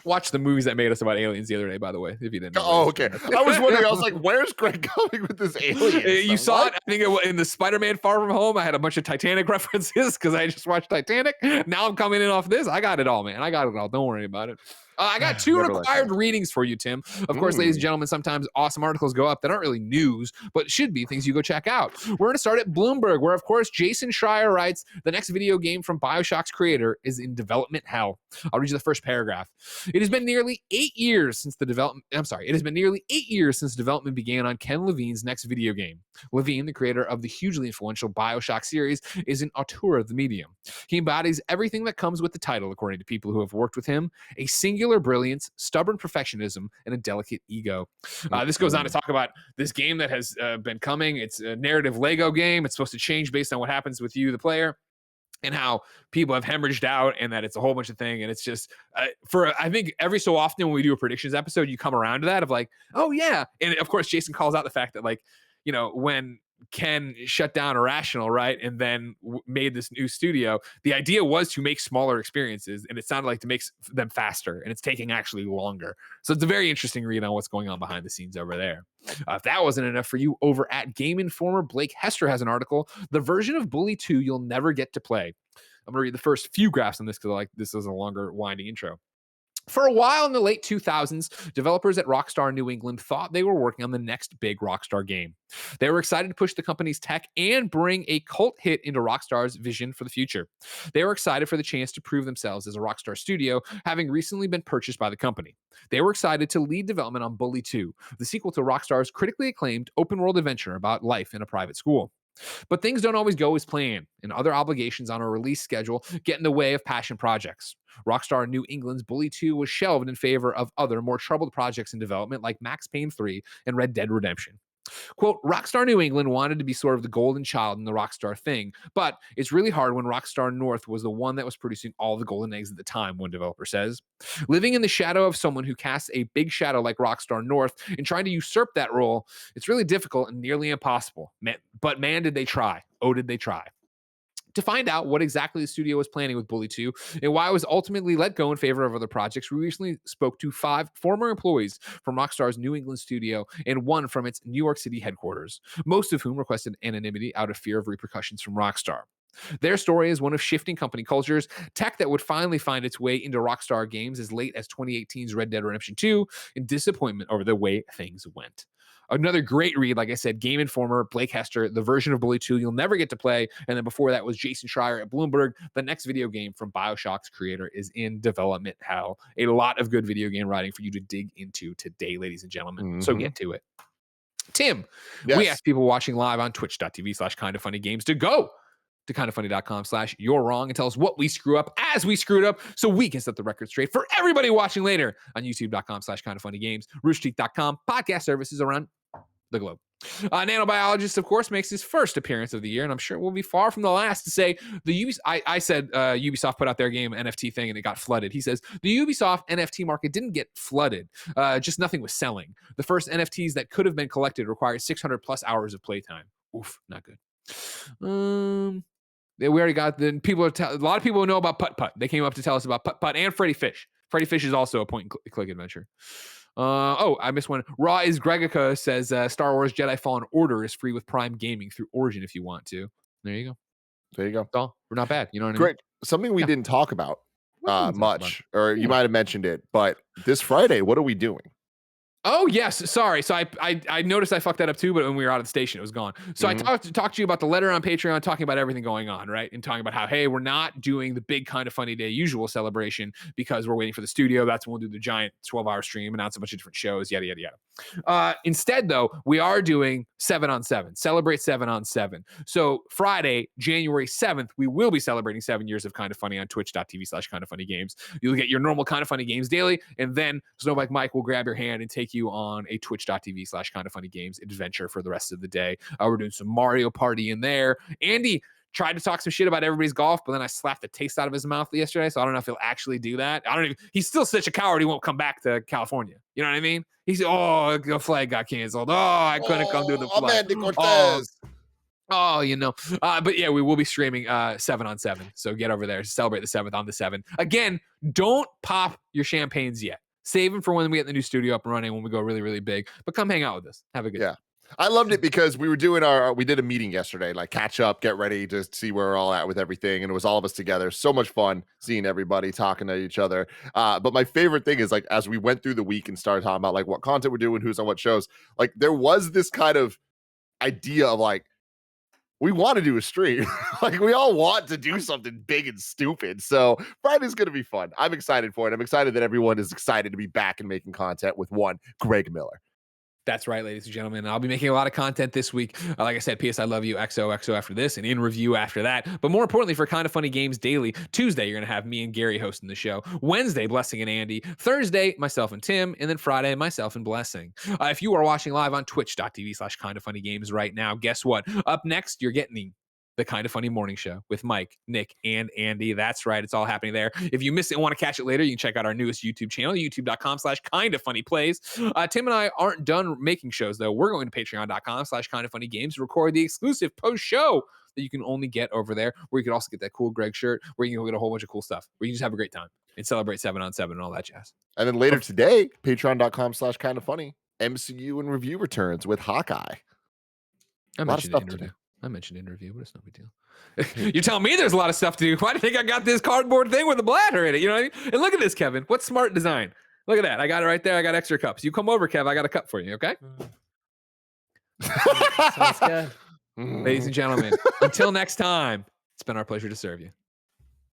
Watch the movies that made us about aliens the other day, by the way, if you didn't know. Oh, okay. I was wondering, I was like, where's Greg going with this alien? You saw it, I think in the Spider-Man Far From Home. I had a bunch of Titanic references because I just watched Titanic. Now I'm coming in off this. I got it all, man. I got it all. Don't worry about it. I got 2 required readings for you, Tim. Of course, ladies and gentlemen, sometimes awesome articles go up that aren't really news, but should be things you go check out. We're going to start at Bloomberg, where, of course, Jason Schreier writes, the next video game from BioShock's creator is in development hell. I'll read you the first paragraph. It has been nearly 8 years since the development. It has been nearly 8 years since development began on Ken Levine's next video game. Levine, the creator of the hugely influential BioShock series, is an auteur of the medium. He embodies everything that comes with the title, according to people who have worked with him: a singular brilliance, stubborn perfectionism, and a delicate ego. This goes on to talk about this game that has been coming. It's a narrative Lego game. It's supposed to change based on what happens with you, the player, and how people have hemorrhaged out, and that it's a whole bunch of things. And it's just I think every so often when we do a predictions episode, you come around to that of like, oh yeah. And of course, Jason calls out the fact that, like, you know, when Ken shut down Irrational, right, and then made this new studio, the idea was to make smaller experiences, and it sounded like to make them faster, and it's taking actually longer. So it's a very interesting read on what's going on behind the scenes over there. If that wasn't enough for you, over at Game Informer, Blake Hester has an article, the version of Bully 2 you'll never get to play. I'm going to read the first few graphs on this because like this is a longer winding intro. For a while in the late 2000s, developers at Rockstar New England thought they were working on the next big Rockstar game. They were excited to push the company's tech and bring a cult hit into Rockstar's vision for the future. They were excited for the chance to prove themselves as a Rockstar studio, having recently been purchased by the company. They were excited to lead development on Bully 2, the sequel to Rockstar's critically acclaimed open-world adventure about life in a private school. But things don't always go as planned, and other obligations on a release schedule get in the way of passion projects. Rockstar New England's Bully 2 was shelved in favor of other, more troubled projects in development like Max Payne 3 and Red Dead Redemption. Quote, Rockstar New England wanted to be sort of the golden child in the Rockstar thing, but it's really hard when Rockstar North was the one that was producing all the golden eggs at the time, one developer says. Living in the shadow of someone who casts a big shadow like Rockstar North and trying to usurp that role, it's really difficult and nearly impossible. But man, did they try. Oh, did they try. To find out what exactly the studio was planning with Bully 2 and why it was ultimately let go in favor of other projects, we recently spoke to 5 former employees from Rockstar's New England studio and 1 from its New York City headquarters, most of whom requested anonymity out of fear of repercussions from Rockstar. Their story is one of shifting company cultures, tech that would finally find its way into Rockstar games as late as 2018's Red Dead Redemption 2, and disappointment over the way things went. Another great read, like I said, Game Informer, Blake Hester, the version of Bully 2 you'll never get to play. And then before that was Jason Schreier at Bloomberg. The next video game from BioShock's creator is in development hell. A lot of good video game writing for you to dig into today, ladies and gentlemen. Mm-hmm. So get to it. Tim, we asked people watching live on twitch.tv/KindaFunnyGames to go to KindaFunny.com/you're wrong and tell us what we screw up as we screwed up so we can set the record straight for everybody watching later on YouTube.com/KindaFunnyGames, Roosterteeth.com, podcast services around the globe. Nanobiologist, of course, makes his first appearance of the year, and I'm sure it will be far from the last to say the Ubisoft. I said Ubisoft put out their game NFT thing and it got flooded. He says the Ubisoft NFT market didn't get flooded, just nothing was selling. The first NFTs that could have been collected required 600 plus hours of playtime. Oof, not good. We already got the people. A lot of people know about Putt Putt. They came up to tell us about Putt Putt and Freddy Fish. Freddy Fish is also a point and click adventure. I missed one. Raw is Gregica says Star Wars Jedi Fallen Order is free with Prime Gaming through Origin if you want to. There you go. There you go. So, we're not bad. You know what I mean? Great. Something we didn't talk about much, or you might have mentioned it, but this Friday, what are we doing? Oh, yes. Sorry. So I noticed I fucked that up too, but when we were out of the station, it was gone. So I talked to you about the letter on Patreon, talking about everything going on, right? And talking about how, hey, we're not doing the big Kinda Funny Day usual celebration because we're waiting for the studio. That's when we'll do the giant 12-hour stream, announce a bunch of different shows, yada, yada, yada. Instead, though, we are doing 7-on-7, celebrate 7-on-7. So Friday, January 7th, we will be celebrating 7 years of Kinda Funny on twitch.tv/KindaFunnyGames. You'll get your normal Kinda Funny Games daily, and then Snowbike Mike will grab your hand and take you on a twitch.tv/KindaFunnyGames adventure for the rest of the day. We're doing some Mario Party in there. Andy tried to talk some shit about everybody's golf, but then I slapped the taste out of his mouth yesterday, so I don't know if he'll actually do that. He's still such a coward, he won't come back to California. You know what I mean? He said, the flag got canceled. I couldn't come do the flag. Oh, but yeah, we will be streaming 7-on-7. So get over there, celebrate the 7th on the 7th. Again, don't pop your champagnes yet. Save them for when we get the new studio up and running, when we go really, really big. But come hang out with us. Have a good time. I loved it because we did a meeting yesterday, like catch up, get ready to see where we're all at with everything. And it was all of us together. So much fun seeing everybody talking to each other. But my favorite thing is, like, as we went through the week and started talking about like what content we're doing, who's on what shows, like there was this kind of idea of like, we want to do a stream. Like we all want to do something big and stupid. So Friday's going to be fun. I'm excited for it. I'm excited that everyone is excited to be back and making content with one Greg Miller. That's right, ladies and gentlemen. I'll be making a lot of content this week. Like I said, PS I Love You, XOXO after this, and in review after that. But more importantly, for Kinda Funny Games Daily, Tuesday, you're going to have me and Gary hosting the show. Wednesday, Blessing and Andy. Thursday, myself and Tim. And then Friday, myself and Blessing. If you are watching live on twitch.tv/KindaFunnyGames right now, guess what? Up next, you're getting the Kinda Funny Morning Show with Mike, Nick, and Andy. That's right. It's all happening there. If you missed it and want to catch it later, you can check out our newest YouTube channel, youtube.com/KindaFunnyPlays. Tim and I aren't done making shows, though. We're going to patreon.com/KindaFunnyGames to record the exclusive post-show that you can only get over there, where you can also get that cool Greg shirt, where you can go get a whole bunch of cool stuff, where you can just have a great time and celebrate 7-on-7 and all that jazz. And then later today, patreon.com/KindaFunny, MCU and review returns with Hawkeye. I mentioned interview, but it's no big deal. You're telling me there's a lot of stuff to do. Why do you think I got this cardboard thing with a bladder in it? You know what I mean? And look at this, Kevin. What smart design. Look at that. I got it right there. I got extra cups. You come over, Kev. I got a cup for you, okay? Sounds good. Ladies and gentlemen, until next time, it's been our pleasure to serve you.